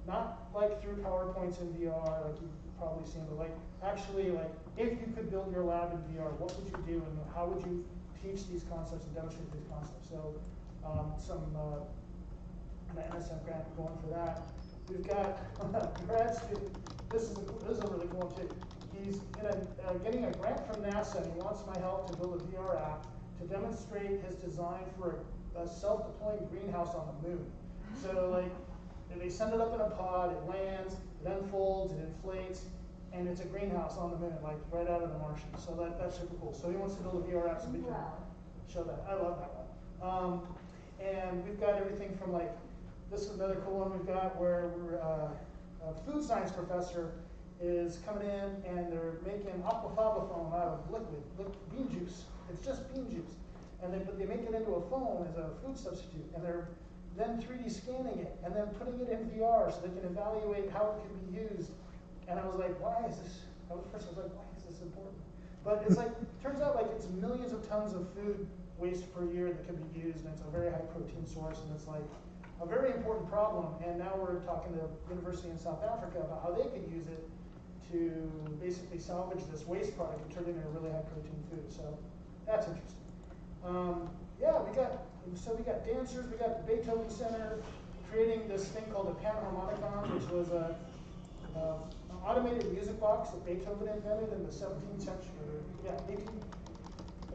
Not like through PowerPoints in VR, like you've probably seen, but like actually like if you could build your lab in VR, what would you do and how would you teach these concepts and demonstrate these concepts? So an NSF grant going for that. We've got a grad student. This is a really cool one too. He's getting a grant from NASA, and he wants my help to build a VR app to demonstrate his design for a self-deploying greenhouse on the moon. So like, they send it up in a pod, it lands, it unfolds, it inflates, and it's a greenhouse on the moon, like right out of The Martian. So that's super cool. So he wants to build a VR app so we can show that. I love that one. And we've got everything from like, this is another cool one we've got where a food science professor is coming in and they're making aquafaba foam out of liquid bean juice. It's just bean juice. And but they make it into a foam as a food substitute. And they're then 3D scanning it and then putting it in VR so they can evaluate how it can be used. And I was like, why is this? First I was like, why is this important? But it's like, turns out like it's millions of tons of food waste per year that can be used, and it's a very high protein source, and it's like a very important problem. And now we're talking to a university in South Africa about how they could use it to basically salvage this waste product and turn it into a really high protein food. So that's interesting. yeah, we got dancers, we got the Beethoven Center creating this thing called a panharmonicon, which was an automated music box that Beethoven invented in the 17th century, or, yeah,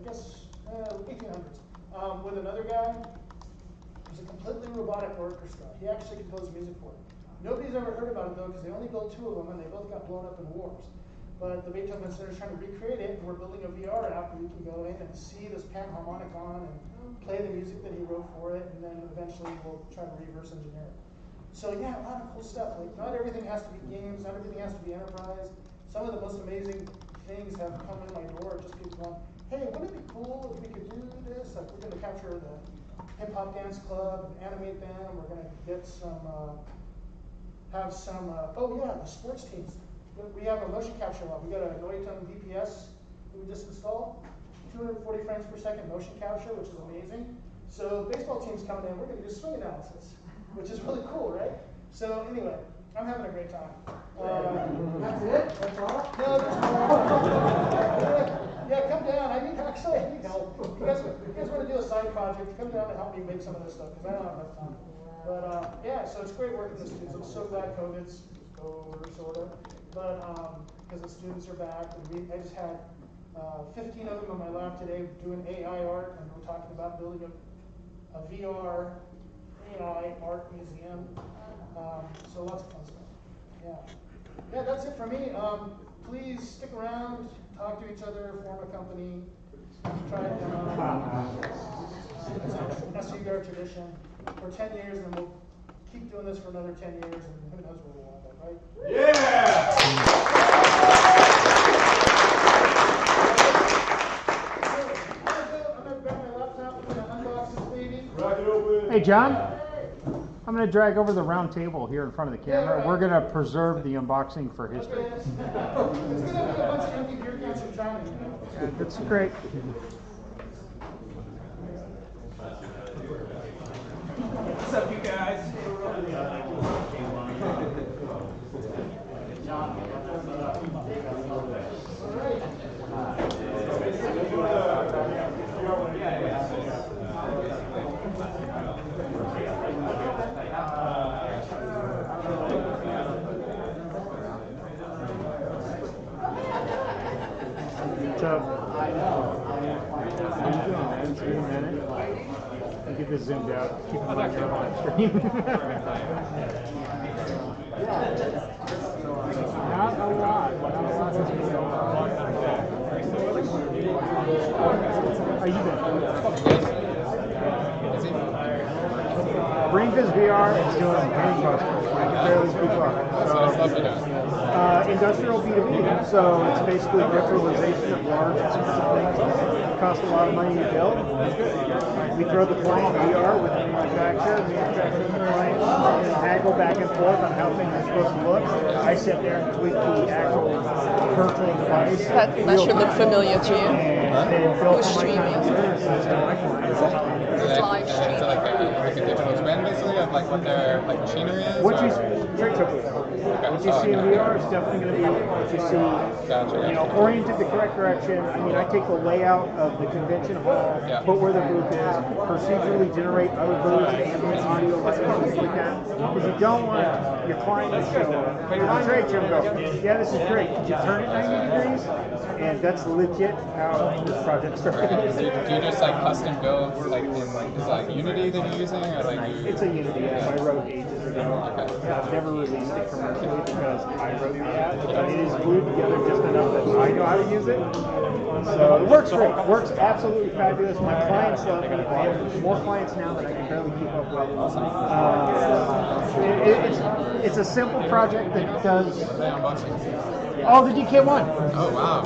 1800s, with another guy. It was a completely robotic orchestra. He actually composed music for it. Nobody's ever heard about it though, because they only built 2 of them, and they both got blown up in wars. But the Beethoven Center is trying to recreate it, and we're building a VR app where you can go in and see this panharmonicon and play the music that he wrote for it, and then eventually we'll try to reverse engineer it. So yeah, a lot of cool stuff. Like, not everything has to be games, not everything has to be enterprise. Some of the most amazing things have come in my door, just people going, hey, wouldn't it be cool if we could do this? Like, we're gonna capture the hip hop dance club and animate them. We're gonna get some, the sports teams. We have a motion capture one. We got a Noiton VPS that we just installed. 240 frames per second motion capture, which is amazing. So baseball teams coming in, we're going to do swing analysis, which is really cool, right? So anyway, I'm having a great time. That's it? That's all? No, there's more. Yeah, come down. I need help. You guys want to do a side project, come down and help me make some of this stuff, because I don't have enough time. But yeah, so it's great working with the students. I'm so glad COVID's over, sort of. But because the students are back, and I just had 15 of them in my lab today doing AI art, and we're talking about building a VR AI art museum. So lots of fun stuff. Yeah, that's it for me. Please stick around, talk to each other, form a company, try it demo. It's an SVVR tradition for 10 years, and we'll keep doing this for another 10 years, and who knows where we'll end up, right? Yeah! I'm gonna grab my laptop, I'm gonna unbox this baby. Rock it open. Hey, John, I'm going to drag over the round table here in front of the camera. We're going to preserve the unboxing for history. Okay. It's gonna be a bunch of empty beer cans from China. Yeah, that's great. What's up, you guys? How you doing, man? It's been a minute. I'll get this zoomed out. Keep it on your live stream. Not a lot. How you been? Brainviz VR is doing gangbusters. I can barely keep up. Industrial B2B, so it's basically virtualization of large expensive things. It costs a lot of money to build. We throw the client VR with the manufacturer and the client, and haggle back and forth on how things are supposed to look. I sit there and tweak the actual virtual device. That should look familiar to you. And then build Who's my streaming? Is it like a digital twin basically of like what their like machinery is? What you see in VR is definitely going to be what you see, oriented the correct direction. I mean, I take the layout of the convention hall, put where the booth is, procedurally generate other booths, ambient audio, like things like that. Because you don't want your client to show up at the trade show and go, yeah, this is great. Did you turn it 90 degrees? And that's legit how this project started. Do you just like custom build like in like is it like Unity that you're using or like It's a Unity app I wrote ages ago. I've never released it commercially because I wrote the app, but it is glued together just enough that I know how to use it. So it works great. It works absolutely fabulous. My clients love it. I have more clients now that I can barely keep up with. It's a simple project that does. Oh, the DK1. Oh wow.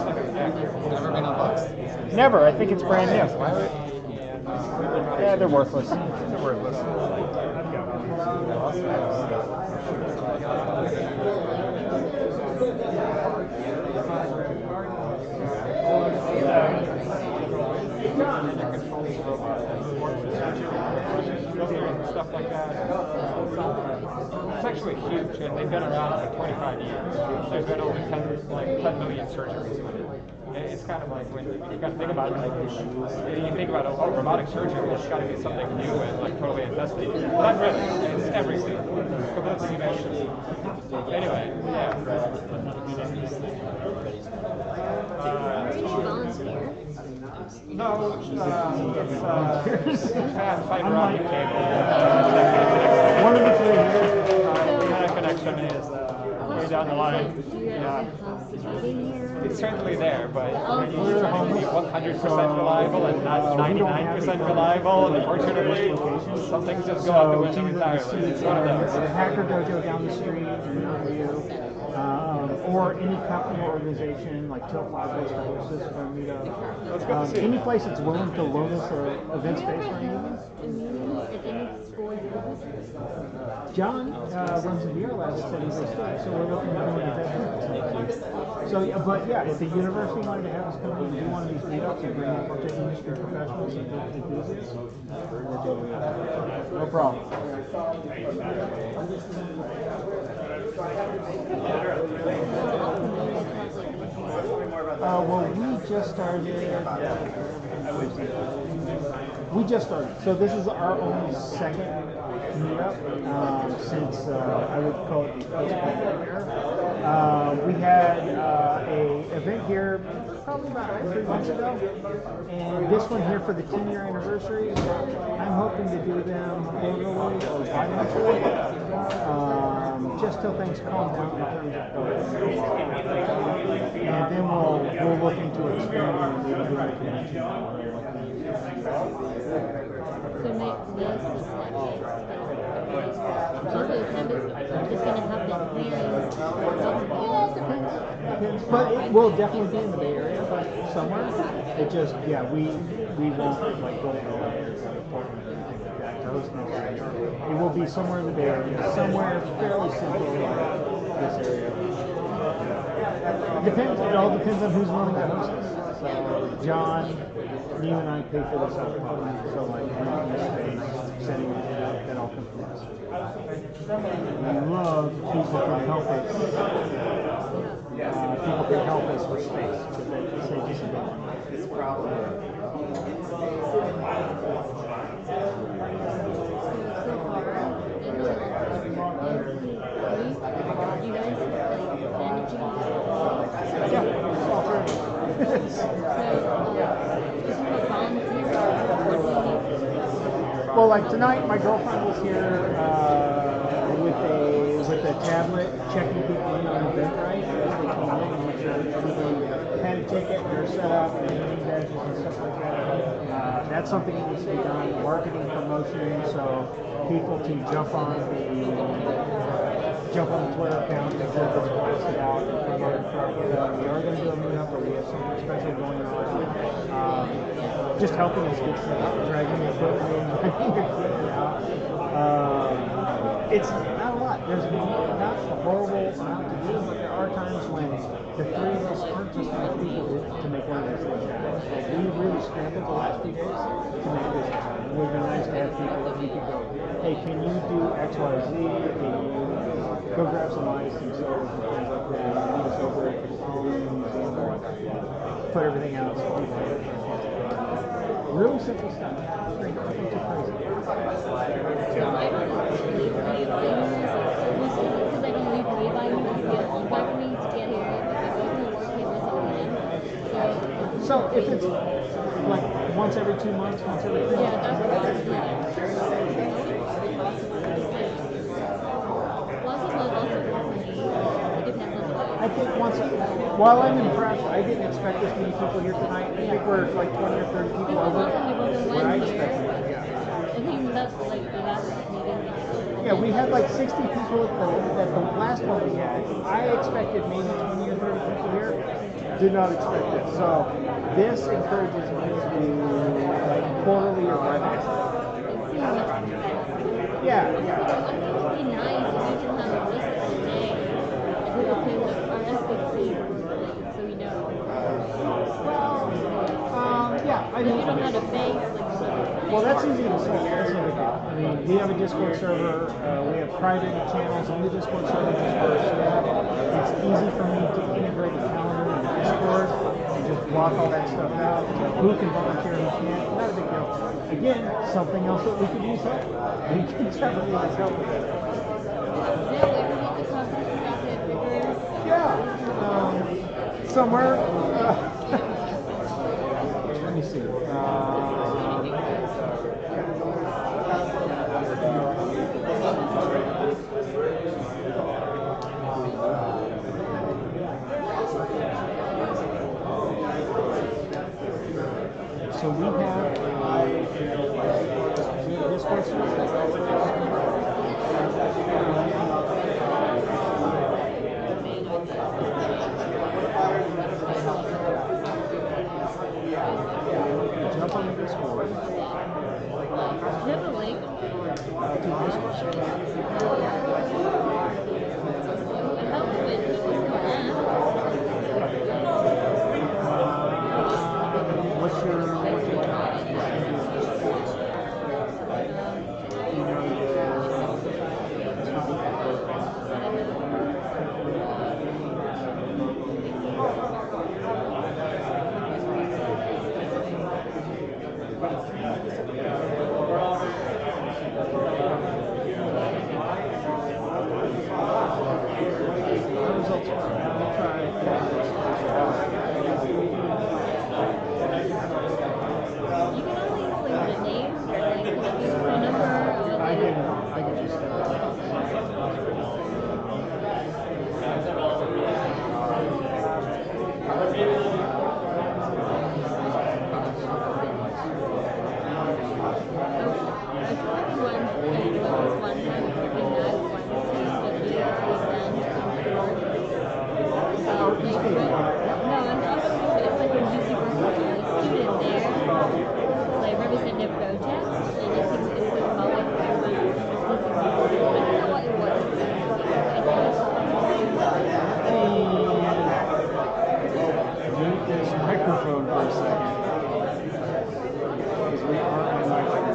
Never been unboxed? Never. I think it's brand new. Why would Yeah, they're worthless. They're worthless. Stuff like that. It's actually huge, and they've been around for 25 years. There's been over 10 million surgeries. it's kind of like when you got to think about it, like you think about robotic surgery, it's got to be something new and like totally untested. Not really, it's everything. Completely invention. Anyway, yeah. No, it's fiber optic cable. One of the three here. Internet connection is way down the line. Yeah. It's certainly there, but when you use something to be 100% reliable and not 99% reliable, and unfortunately, some things just go out the window entirely. It's one of those. The Hacker Dojo down the street, or any company or organization like Tilt Live wants to host this for a meetup. Any place that's willing to loan us an event space for anything. John runs the VR lab at San State, so we're looking at doing that. So, but yeah, if the university wanted to have us come and do one of these meetups and bring a bunch of industry professionals and enthusiasts, we're doing that. No problem. Well, we just started. So this is our only second meetup since I would call it the post-pandemic. We had a event here probably about 3 months ago, and this one here for the 10-year anniversary. I'm hoping to do them quarterly or bi-monthly, just till things calm down in terms of and then we'll look into expanding and maybe doing a convention. So make this the Snapchat. Also, it's going to happen here. Yeah, it depends. But it will definitely be in the Bay Area, somewhere. It just, yeah, we won't like go to Portland or anything like that to host next year. It will be somewhere in the Bay Area, somewhere fairly central like this area. It depends. It all depends on who's willing to host this. So John, you and I pay for this up front, so like renting the space, sending it out, that all comes from us. We love people can help us. People can help us with space because they save us a bit of money. This problem. Well, like tonight, my girlfriend was here with a tablet, checking people in on Eventbrite as they came in, and make sure that people had a ticket, they're set up, and name badges and stuff like that. That's something that needs to be done. Marketing, promotion, so people can jump on the Twitter account and get this posted out and promote it properly. We are going to do a meetup, but we have something special going on. Just helping us get set up, dragging the equipment in, dragging the equipment out. It's not a lot. There's not a horrible amount to do, but there are times when the three of us aren't just enough people to make one of these things happen. So we really scrambled the last few days to make this happen. It would have been nice to have people that we could go, hey, can you do X, Y, Z? Can you go grab some ice and sodas and things like that? Meet us over at the museum or put everything out so people can really simple stuff. Nothing too crazy. Because I can leave way by me to get home back to me to get here if I go to the work papers at 10. So if it's like once every 2 months, once every 3 months. Yeah, that's what I think while I'm impressed, I didn't expect this many people here tonight. I think we're like 20 or 30 people over what I expected. I think that's like the last meeting. Yeah, we had like 60 people at the last one we had. I expected maybe 20 or 30 people here. Did not expect it. So this encourages me to do like quarterly or bi-monthly. Yeah. It would be nice if we can have a list today. So we know. Yeah, I mean, mean, you don't have to face well, that's easy to say. That's no big deal. I mean, we have a Discord server. We have private channels on the Discord server just for our staff. It's easy for me to integrate the calendar in Discord and just block all that stuff out. Who can volunteer, who can't, not a big deal. Again, something else that we could use help with. We can definitely use help with that. Yeah, somewhere. Let me see. So we have this person. Jump on the Discord. Do you have a link? To Discord. What's your microphone for a second. Because we are on microphone.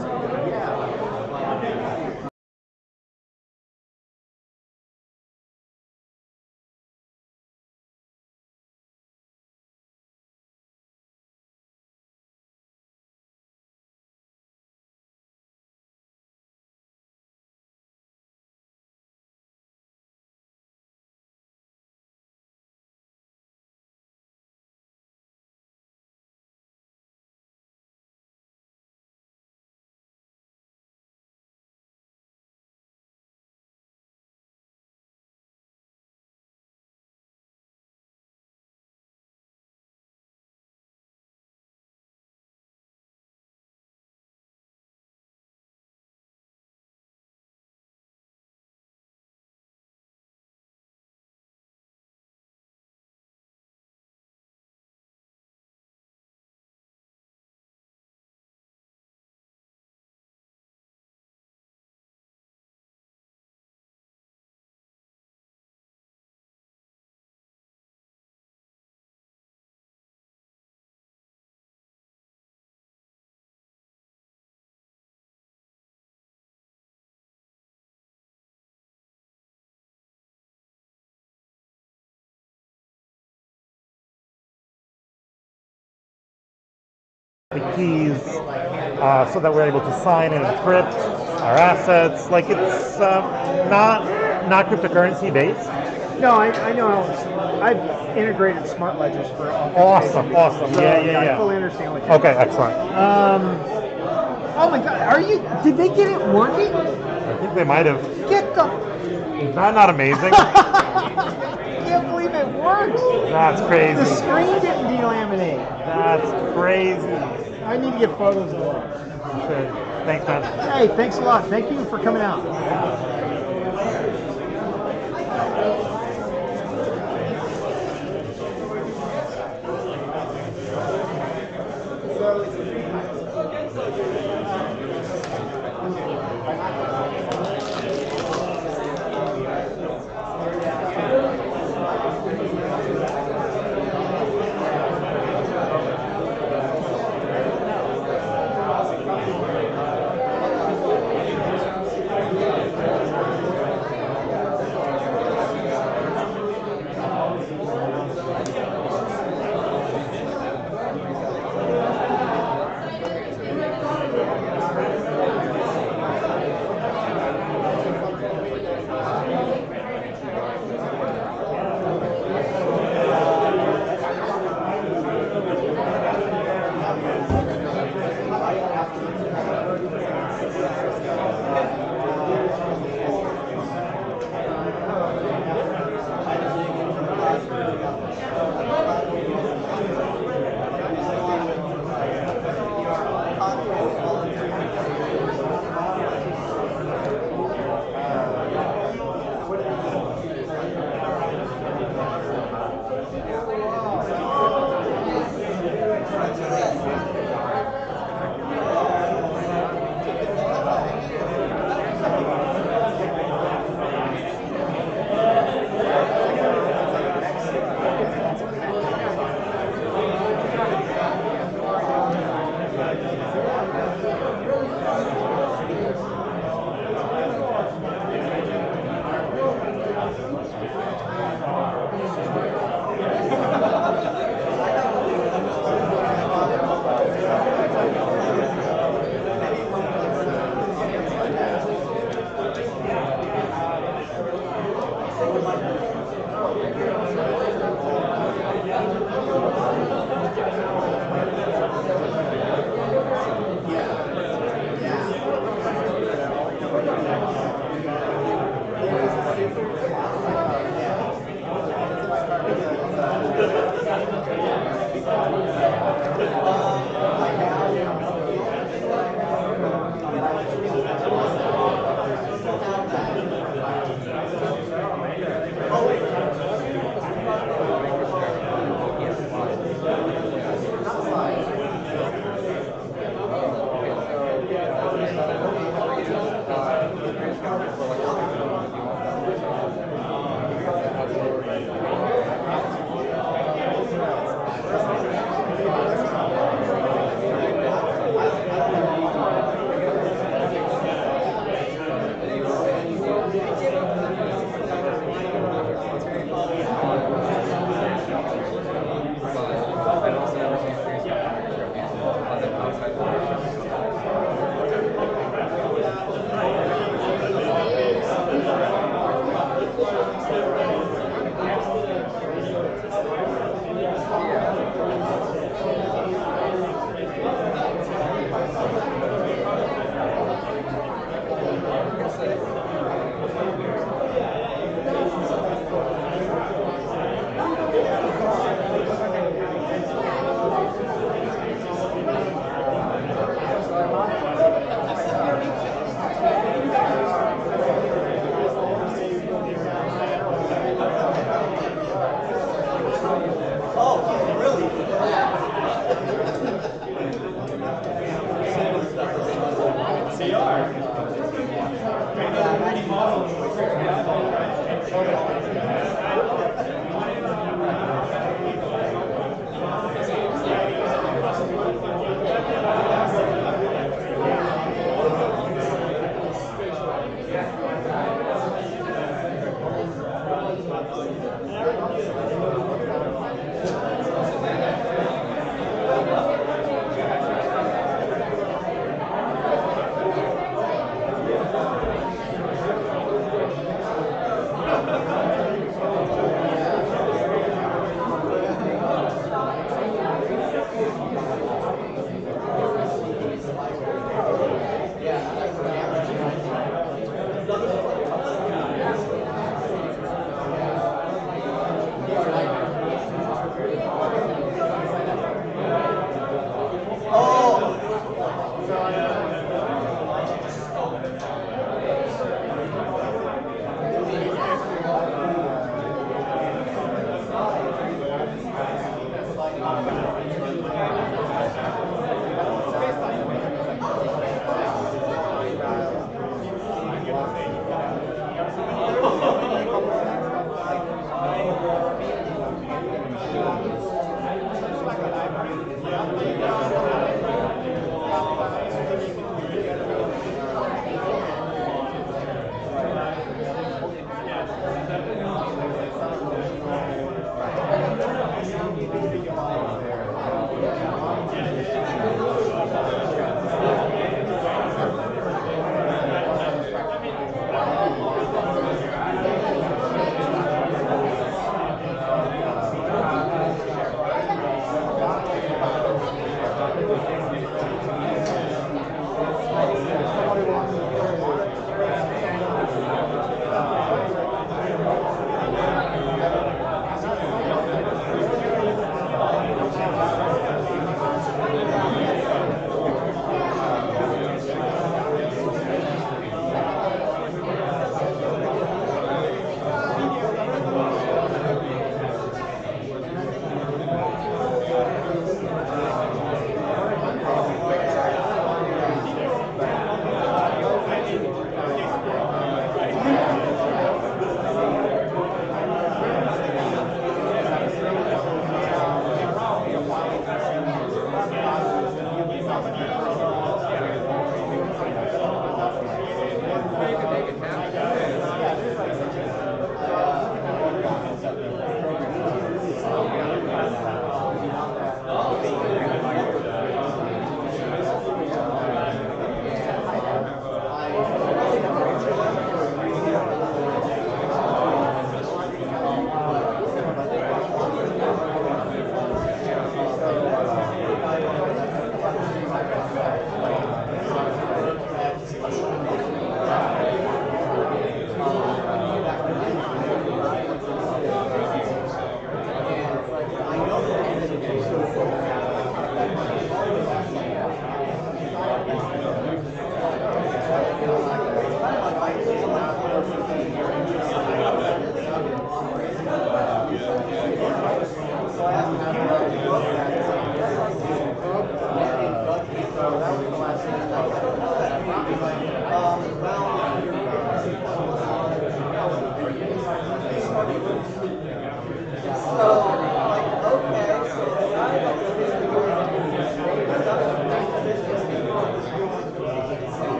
The keys so that we're able to sign and encrypt our assets. Like it's not cryptocurrency based. No, I know. I've integrated smart ledgers for Awesome. So, Yeah. I fully understand what you're Okay, excellent. Oh my God, did they get it working? I think they might have. Get the... Is that not amazing? I can't believe it works. That's crazy. The screen didn't delaminate. That's crazy. I need to get photos of that. You should. Thanks, man. Hey, thanks a lot. Thank you for coming out.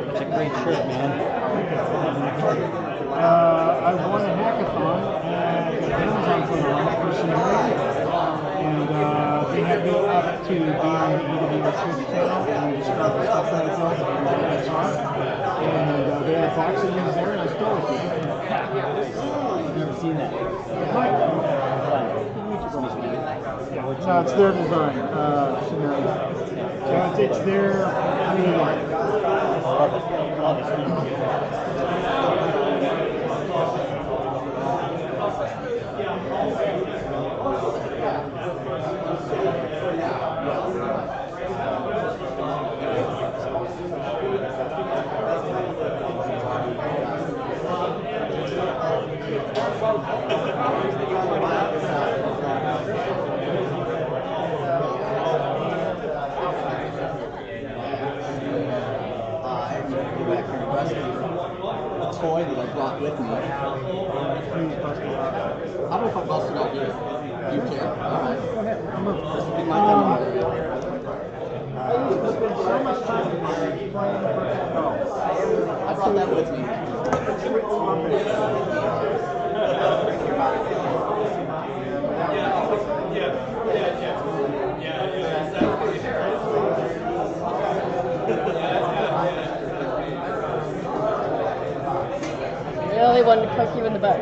That's a great shirt, man. I won a hackathon at Amazon for Scenario, and they had me up to be on the AWS Twitch channel and describe the stuff that I built and saw it. And they had box images there, and I stole it. I've never seen that. No, it's their design, Scenario. So it's their, I mean, brought with me. How about if I bust it out here? Do you care? Alright. Go ahead. This would be my demo area. I spend so much time playing Virtual Go. I brought that with me. Really wanted to poke you in the butt.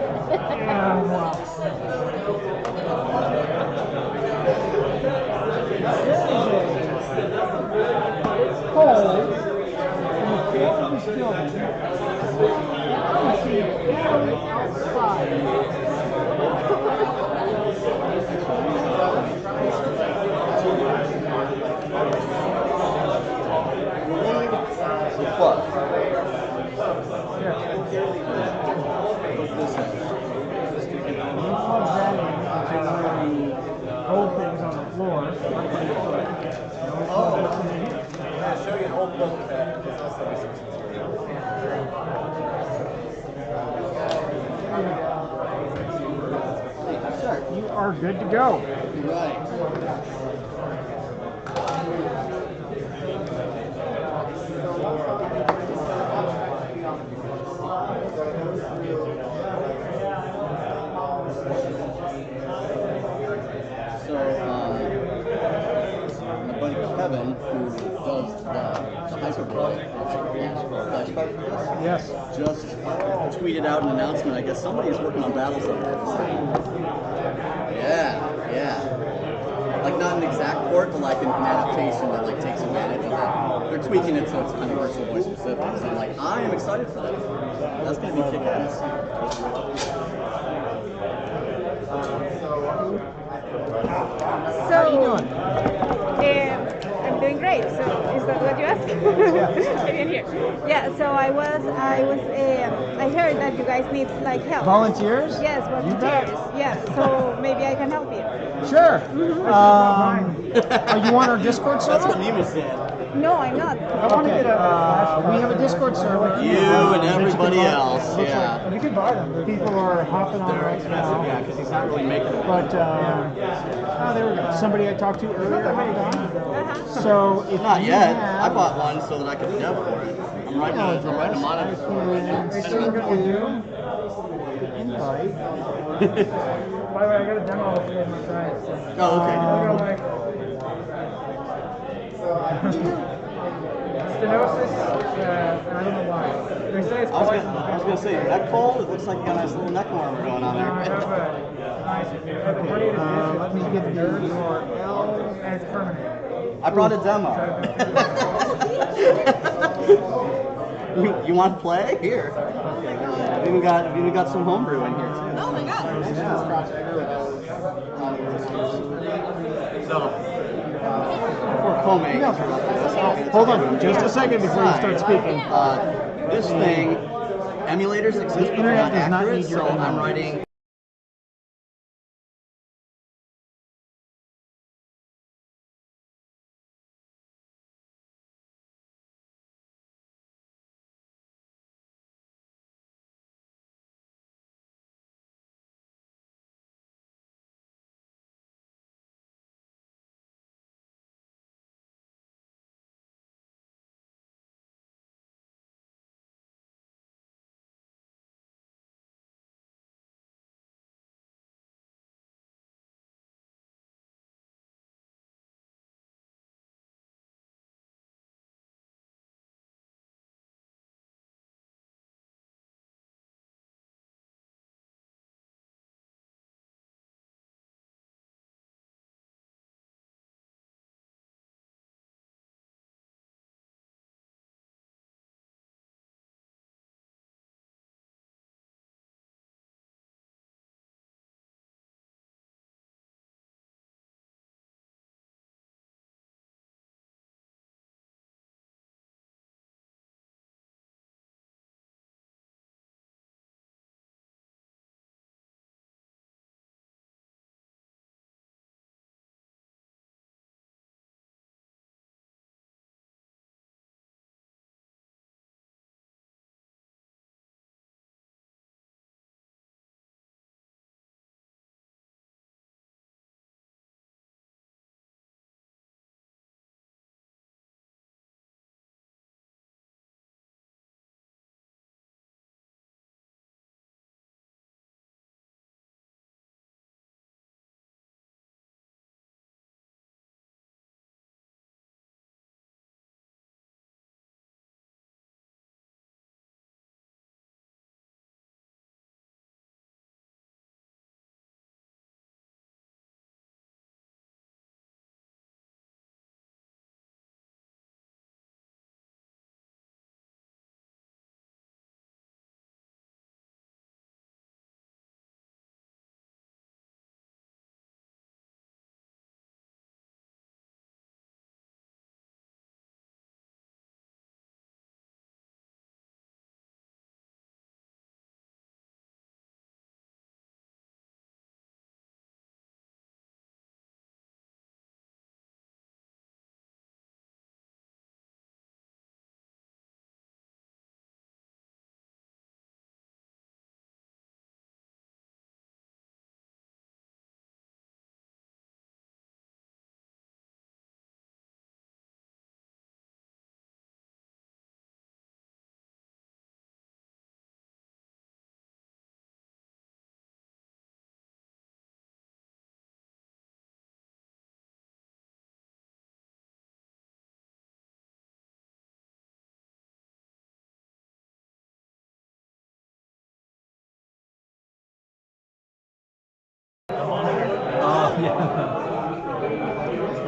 Old things on the floor. Oh, I'll show you an old book that is also research material. You are good to go. So, my buddy Kevin, who does the Hyperboy flashcard for this, yes, just tweeted out an announcement. I guess somebody's working on Battle Center. Yeah. Like not an exact port, but like an adaptation that like takes advantage of it. They're tweaking it so it's kind of virtual voice specific. So I'm like, I am excited for that. That's gonna be kick-ass. So, how are you doing? I'm doing great. So, is that what you asked? I didn't hear. Yeah. So I heard that you guys need like help. Volunteers? Yes, volunteers. You bet. Yes. So maybe I can help you. Sure. Are you on our Discord server? That's what Nima said. No, I'm not. Okay. We have a Discord server. You and everybody else. Yeah. Like, you can buy them. People are hopping on right now. Yeah, because he's not really making it. But oh, there we go. Somebody I talked to earlier hopped on. So if Not you yet. have, I bought one so that I could dev for it. I'm writing a monitor for it right now. Invite. By the way, I got a demo of my site. Oh, okay. Stenosis, and I don't know why. They say it's I was gonna say neck cold. It looks like you got a nice little neck warmer going on there. Let me get the URL. And it's permanent. I brought a demo. you want to play? Here. I've even got some homebrew in here too. Oh my god. So. Before Comey Hold on just a second before you start speaking. This thing, emulators exist, but they're not accurate, so I'm writing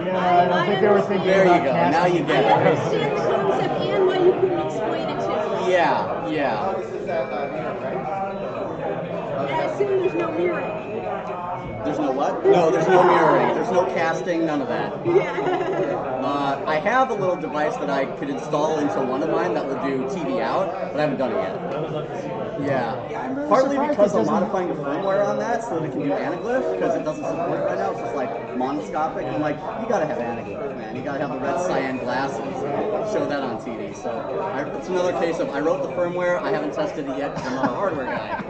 Yeah, I don't think they were thinking There about you go. casting. Now you get I it. understand the concept and why you couldn't explain it to me. Yeah, yeah. This is at Meetup, right? And I assume there's no mirroring. There's no what? No, there's no mirroring. There's no casting, none of that. Yeah. I have a little device that I could install into one of mine that will do TV out, but I haven't done it yet. Yeah. Partly because I'm modifying the firmware on that so that it can do anaglyph, because it doesn't support it right now. It's just like monoscopic. I'm like, you gotta have anaglyph, man. You gotta have the red cyan glasses. Show that on TV. So it's another case of I wrote the firmware, I haven't tested it yet because I'm not a hardware guy.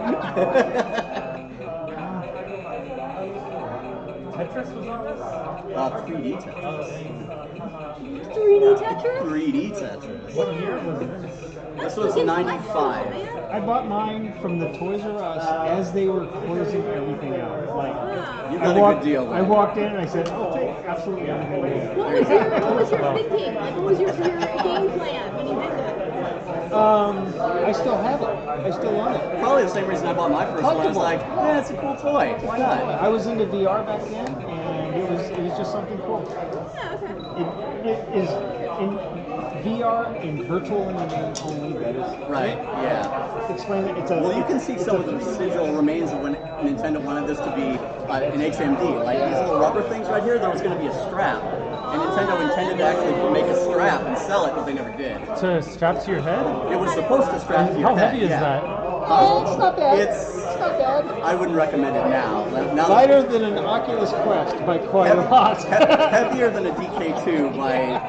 Tetris was on this? 3D Tetris. 3D Tetris? 3D Tetris. What year was it? This was 95. I bought mine from the Toys R Us as they were closing everything out. Like, You got a good deal. I walked in and I said, "I'll take absolutely everything." What was your thinking? Like, what was your game plan when you did that? I still have it. I still want it. Probably the same reason I bought my first one. I was like, yeah, it's a cool toy. Why not? I was into VR back then, and it was just something cool. Yeah, okay. It is in VR in virtual engineering only. That is Right. Yeah. Explain it. It's a. Well, you can see some of the residual remains of when Nintendo wanted this to be an HMD. Like these little rubber things right here, there was going to be a strap. And Nintendo intended to actually make a strap and sell it, but they never did. To strap to your head? It was supposed to strap to your How head. heavy is that? It's not bad. It's not bad. I wouldn't recommend it now. Lighter than an Oculus Quest by quite a lot. Heavier than a DK2 by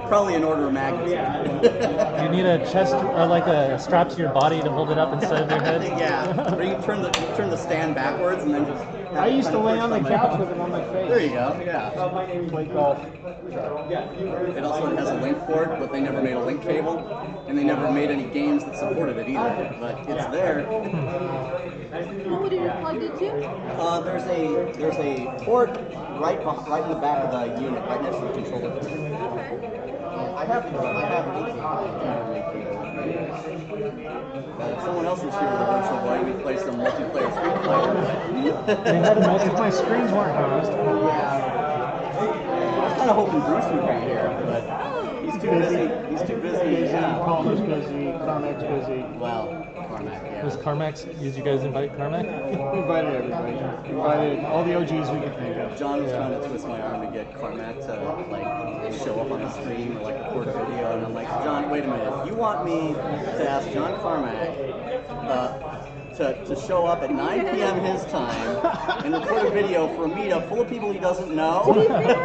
probably an order of magnitude. You need a chest, like a strap to your body to hold it up instead of your head? Yeah. Or you turn the stand backwards and then just. I used to lay on the couch with it on my face. There you go. Yeah. Play golf. It also has a link port, but they never made a link cable, and they never made any games that supported it either. But it's there. What did it plug into? There's a port right in the back of the unit, right next to the controller. I have if someone else was here with a virtual boy, we'd play some multiplayer Street Fighter. They had my screens weren't housed. I was kind of hoping Bruce would be here, but he's too busy. He's too busy. Yeah. Palmer's busy. Carmack's busy. Well, Carmack, yeah. Was Carmack, did you guys invite Carmack? We invited everybody. We invited all the OGs we could think of. John was trying to twist my arm to get Carmack to like show up on the stream or like record a video, and I'm like, John, wait a minute. You want me to ask John Carmack to show up at 9 p.m. his time and record a video for a meetup full of people he doesn't know? To be fair,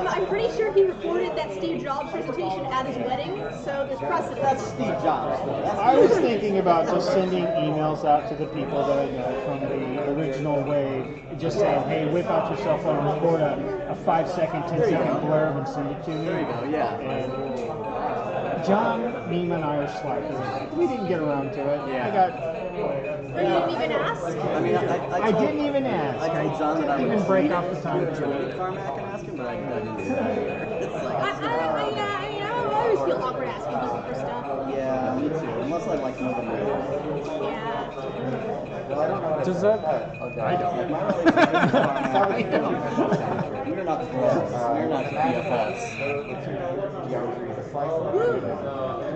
I'm pretty sure he recorded that Steve Jobs presentation at his wedding, so there's precedent. That's Steve Jobs. I was thinking about just sending emails out to the people that I know from the original wave, just saying, hey, whip out your cell phone and record a 5-second, 10-second blurb and send it to me. There you go, yeah. And John, Neiman, and I are slackers. We didn't get around to it. Yeah. You didn't even ask? I mean, I didn't even ask. I told John that I would even break off the time. tweet Carmack and ask him, but I didn't do that either. It's like, I always feel awkward asking people for stuff. yeah, me too. Unless I like know them really. Yeah. Does that? I don't. My relationship with Carmack, we're not close. We're not BFFs.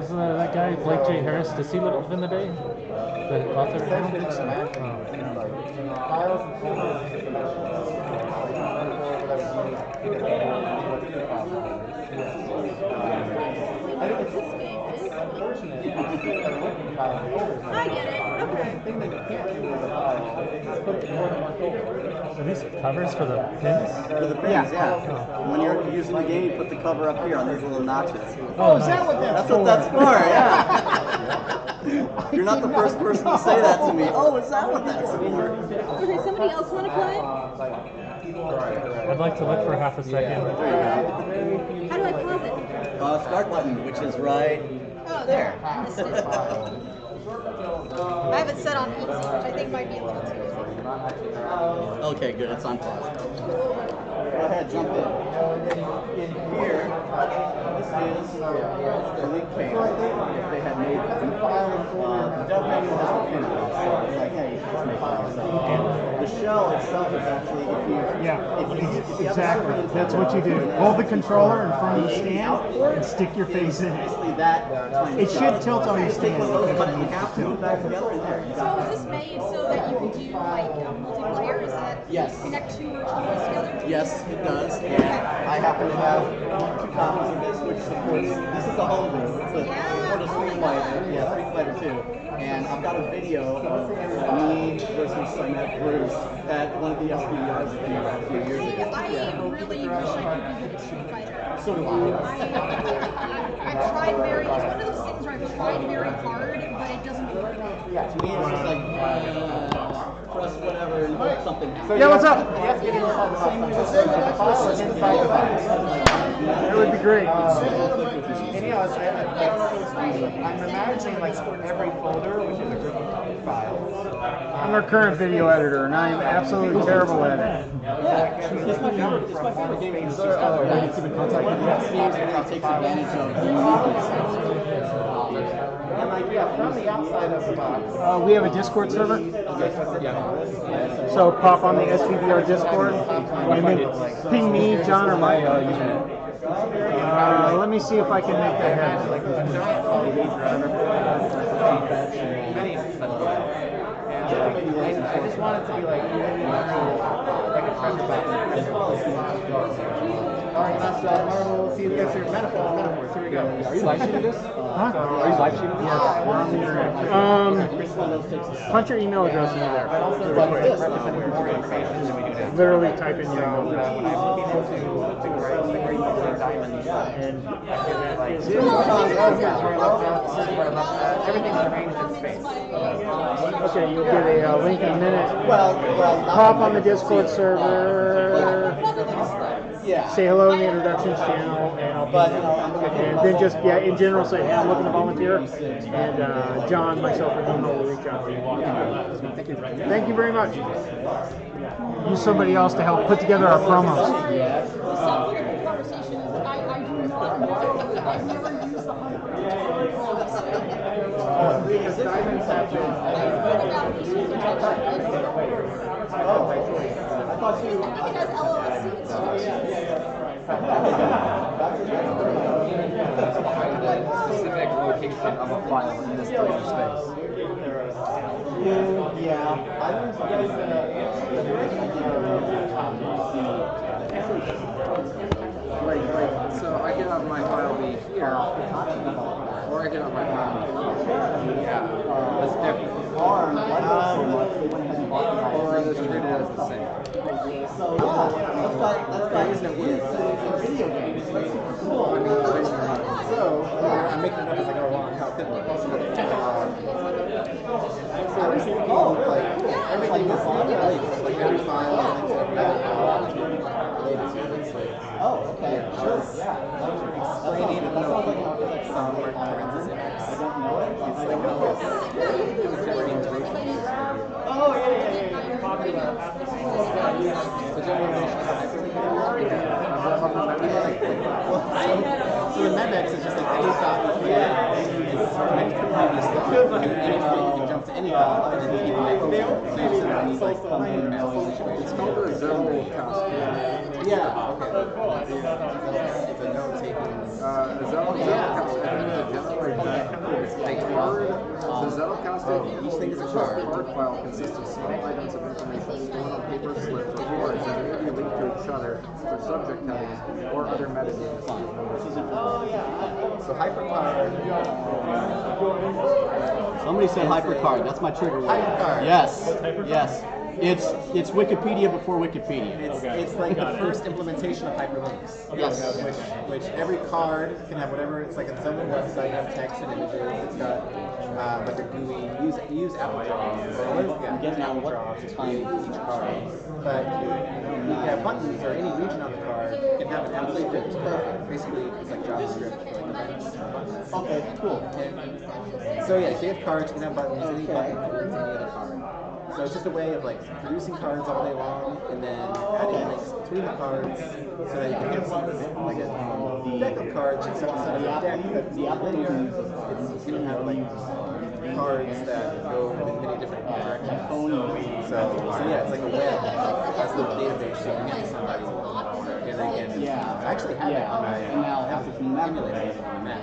Isn't that guy, Blake J. Harris, does he live in the Bay? The author? I don't think so. I know what this game is. I get it. Are these covers for the pins? For the pins, yeah. When you're using the game, you put the cover up here on these little notches. Oh, is that what that's for? That's what that's for, yeah. You're not the first person to say that to me. Oh, is that what that's for? Okay, somebody else want to play? I'd like to look for half a second. How do I pause it? Start button, which is right there. I have it set on easy, which I think might be a little too easy. Okay, good. It's on pause. Go ahead, jump in. In here, this is the link page. They had made the file. The dev menu has a pin on it, so it's like, hey, you can just make it yourself. And the shell itself is actually, if you exactly. That's what you do. Hold the controller in front of the stand and stick your face in it. It should tilt on the stand. So is this made so that you can do like multiplayer? Is that connect two virtual together? Yes, it does. And I happen to have 2 copies of this, which supports. This is a homebrew. It's a Street Fighter. Street Fighter 2. And I've got a video of me versus some Bruce at one of the SVVRs a few years ago. I really wish I could be good at Street Fighter. So do I. I've tried very. It's one of those things where I've tried very hard, but it doesn't work. Yeah, to me it's just like press whatever and hope something. Yeah, what's up? Yes, get the file is inside the file. That would be great. And I'm imagining like every folder, which is a group of files. I'm our current video editor, and I am absolutely terrible at it. It's my favorite game. Is there a way to keep in contact with the games that takes advantage of the And like, yeah, from the outside of the box. We have a Discord server. So pop on the SVVR Discord, and then ping me, John, or Mike. Let me see if I can make that happen. I just want it to be like a treasure box. Alright, that's Marvel. See, you guys are metaphors. Here we go. Are you live streaming this? Are you live streaming this? Yeah, we're on the internet. Punch your email address into there. Literally type in your email address. Everything's arranged in space. Okay, you'll get a link in a minute. Pop on the Discord server. Say hello in the introductions channel, and I'll and then just in general say, hey, I'm looking to volunteer, and John, myself, and Dino will reach out to you. Thank you very much. Use somebody else to help put together our promos. Specific location of a file in this 3D space. Right. So I can have my file be here, or I can have my file be here. Yeah. That's different. Or is it treated as the same? So that's video games. So I'm making it up as I go along how it could work. Everything is linked, like every file is related to it. Oh, okay. Sure. Explaining it like some references. I don't know it. It's like oh, yeah. The generalization so in MedX, it's just like any file you create is meant to previous stuff. You can jump to any file and then keep it. So you just don't need like pumping mail. It's called a Zell cast. Yeah. Okay. It's a note taking. The Zell cast. The Zell cast. Each thing is a card file consists of small items of information stored on paper slips or boards that may be linked to each other for subject headings or other metadata. So HyperCard. Somebody said HyperCard. That's my trigger word. HyperCard. Yes. It's Wikipedia before Wikipedia. It's like the first implementation of hyperlinks. Yes. Which every card can have whatever. It's like its own website, have text and images. It's got like a GUI. Use Apple Draw. Get now what time each card. But you can have buttons or any region on the card. You can have an template that's perfect. Basically, it's like JavaScript for like events. Okay, cool. So yeah, if you have cards, you can have buttons. Any button can link to any other card. So it's just a way of like producing cards all day long and then adding links to through the cards so that you can get some like a deck of cards except instead of a deck that's linear, it's going to have like cards that go in many different directions. So yeah, it's like a web. That's the database you can get somebody. And they can actually have it on my emulator on Mac.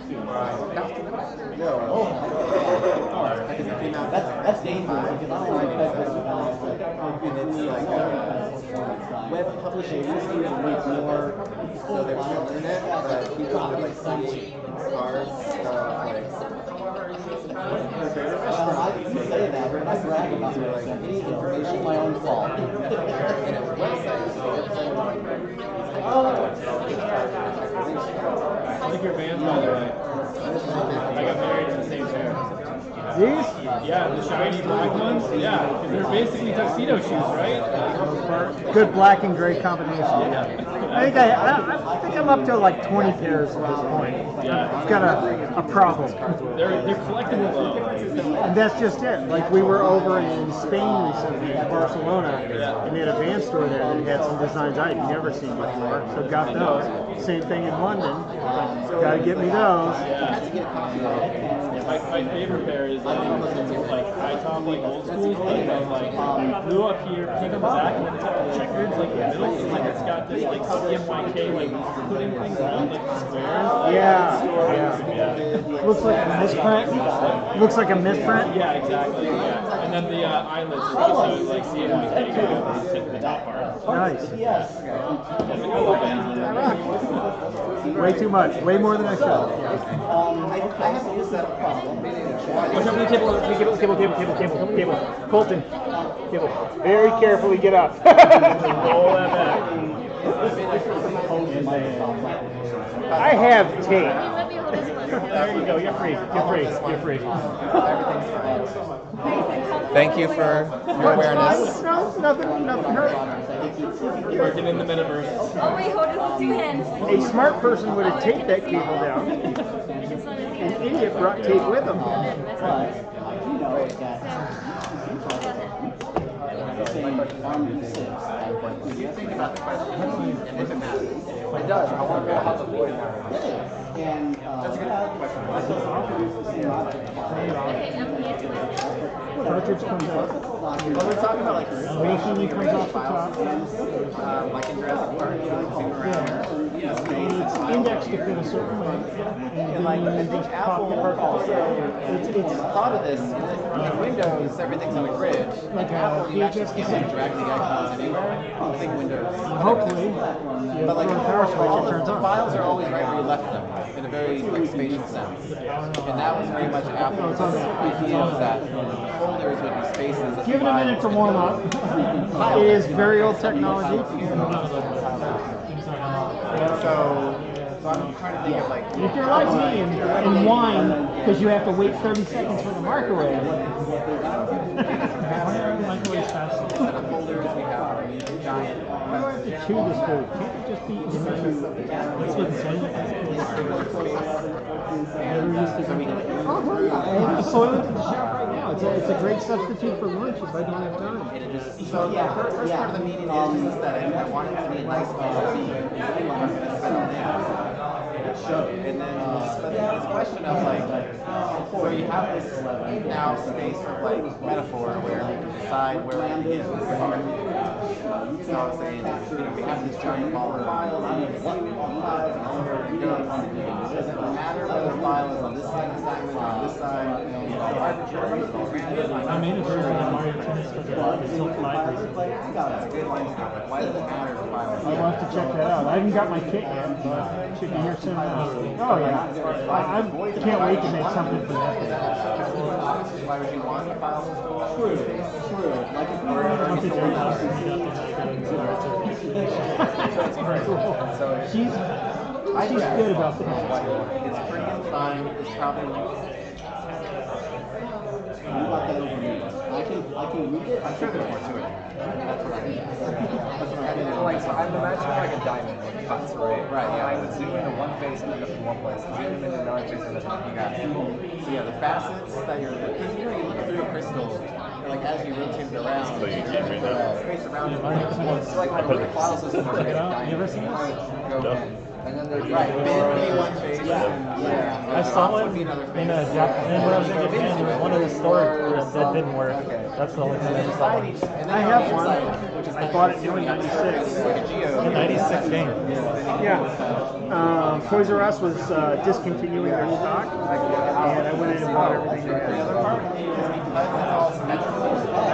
No. Because it came out that's dangerous. And it's like a web publishing system that makes more. So there's no internet, but people can like create cards like. You say that, but I brag about it. Like any information, my own fault. And a website. I like your band, by the way. I got married in the same pair. These? Yeah, the shiny black ones. Yeah, because they're basically tuxedo shoes, right? Good black and gray combination. Yeah. I think I'm up to like 20 pairs at this point. Yeah. It's got a problem. They're collectible though. And that's just it. Like we were over in Spain recently, in Barcelona, and they had a van store there that had some designs I'd never seen before. So got those. Same thing in London. Got to get me those. My favorite pair is like high top, like old school, like blue up here, pink on the back, and then it's got the checkers like in the middle, and like it's got this like CMYK like putting things around like squares. Yeah. Looks like a misprint. Looks like a misprint. Yeah, exactly. Yeah. And then the eyelets are also like CMYK the top part. Nice. Yes. Way too much. Way more than I should. I have to use that problem. Watch out for the cable. Colton. Cable. Very carefully get up. Roll that back. I have tape. There you go. You're free. You're free. Thank you for your awareness. No, nothing hurt. Working in the metaverse. Oh wait, hold it with 2 hands. A smart person would have taped that cable down. An idiot brought tape with him. If you think about the question, if it matters, it does. I want to know how the void matters. And that's a good question. Cartridge comes out. Well, we're talking about like Machining comes off the top. Like in Jurassic Park, zoom around. And it's indexed to fit a certain way. And like I think Apple also it's thought of this. In Windows, everything's on a grid. Like Apple, you actually can't like drag the icons anywhere. I think Windows. Hopefully. But like all the files are always right where you left them in a very like spatial sense. And that was very much Apple's idea of that. Folders would be spaces. Give it a minute to warm up. It is very old technology. So I'm trying to think of like. If you're like me and whine because you have to wait 30 seconds for the microwave. Microwave's fast. Instead of folders, we have giant. Why do I have to chew this food? Can't it just be in the That's what it's saying. Oh, well, yeah. I have the soylent in the shop right now. It's a great substitute for lunch if I don't have time. So the first part of the meeting is aesthetic. I want it to be a nice place to be. And then but then this question of like, so you have this now space of like metaphor where we can decide where we begin. So I was saying, we have this giant ball of files, and what files and where we go. Does it matter whether the file is on this side of the document or on this side? Arbitrary, random. I made a version of Mario Tennis for the Silk Library. That's a good line to go. Why does it matter the file? I'll have to check that out. I haven't got my kit yet, but it should be here soon. Oh yeah, I can't wait to make something for that. Why would you want the file system? True. Like if we're she's good about that. It's freaking fun. It's probably. You got that over me. I can read it. I'm sure there's more to it. That's what I mean. Like, so I'm imagining like a diamond with cuts, right? Right, yeah. I would zoom into one face and then up to one place, zoom into another face and then up. So yeah, the facets that you're, because you know, you look through a crystal, and like as you rotate it around, So you can't read that? space around it. It's like one of the file systems where you ever seen this? go in. And then there's right, bin one space. Yeah. I saw one in a Japan, when I was in Japan, there was one in the store that didn't work. That's the only thing I ever saw. I have one. I bought it new in '96. The '96 game. Yeah. Toys R Us was discontinuing their stock, and I went in and bought everything they had. I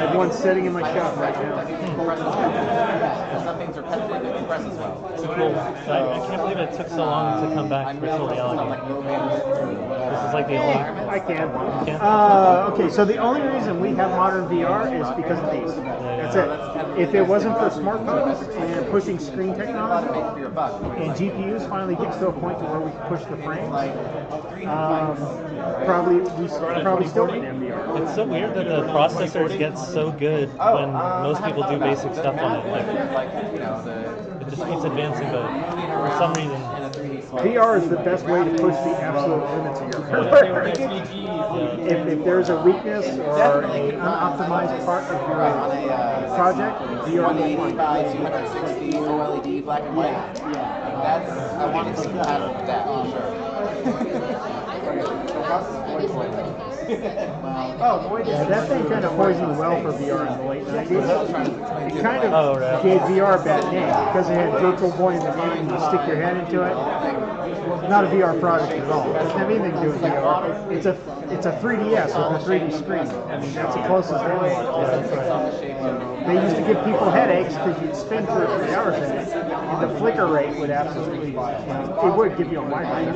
have one sitting in my shop right now. Nothing's repetitive, it compresses well. So cool. I can't believe it took so long to come back to virtual reality. This is like the only. I can. You can? Okay, so the only reason we have modern VR is because of these. That's it. If it wasn't for smartphones and pushing screen technology, and GPUs finally gets to a point to where we can push the frames, probably still need MVR. It's so weird that the processors get so good when most people do basic stuff on it. Like, it just keeps advancing, but for some reason, VR is the best way to push the absolute limits of your hardware. If there's a weakness or an unoptimized part of your project, VR will find by 260 OLED black and white. That's, I want it to be compatible with that, for sure. So how's this voice like? That thing kind of poisoned well for VR in the late 90s. It kind of gave VR a bad name because it had Virtual Boy in the name and you stick your head into it. Not a VR product at all. It doesn't have anything to do with VR. It's a 3DS with a 3D screen. I mean, that's the closest analog to it. They used to give people headaches because you'd spin 2 or 3 hours in it, and the flicker rate would absolutely, it would give you a migraine.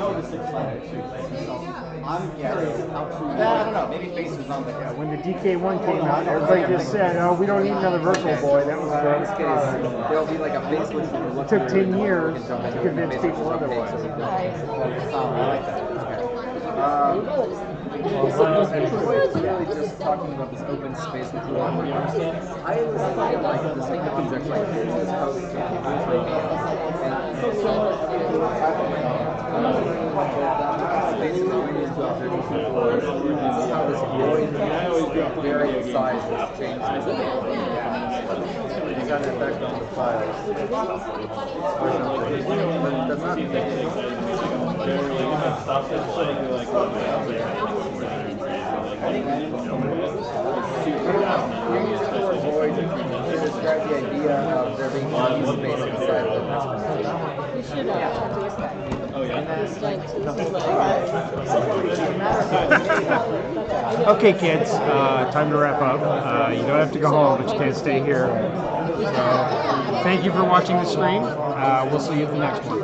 I don't know, maybe Face was on the When the DK1 came out, everybody just said, oh, we don't need another Virtual Boy. That was good. There'll be like a faceless. It took 10 years to convince people otherwise. I like that. Really just talking about this open space with you. I was thinking like this thing that comes actually this probably how this void variant size has changed. It's got an effect on the files. But that's not describe the idea of there being no space inside of it. We should Okay, kids, time to wrap up. You don't have to go home, but you can't stay here. So, thank you for watching the stream. We'll see you at the next one.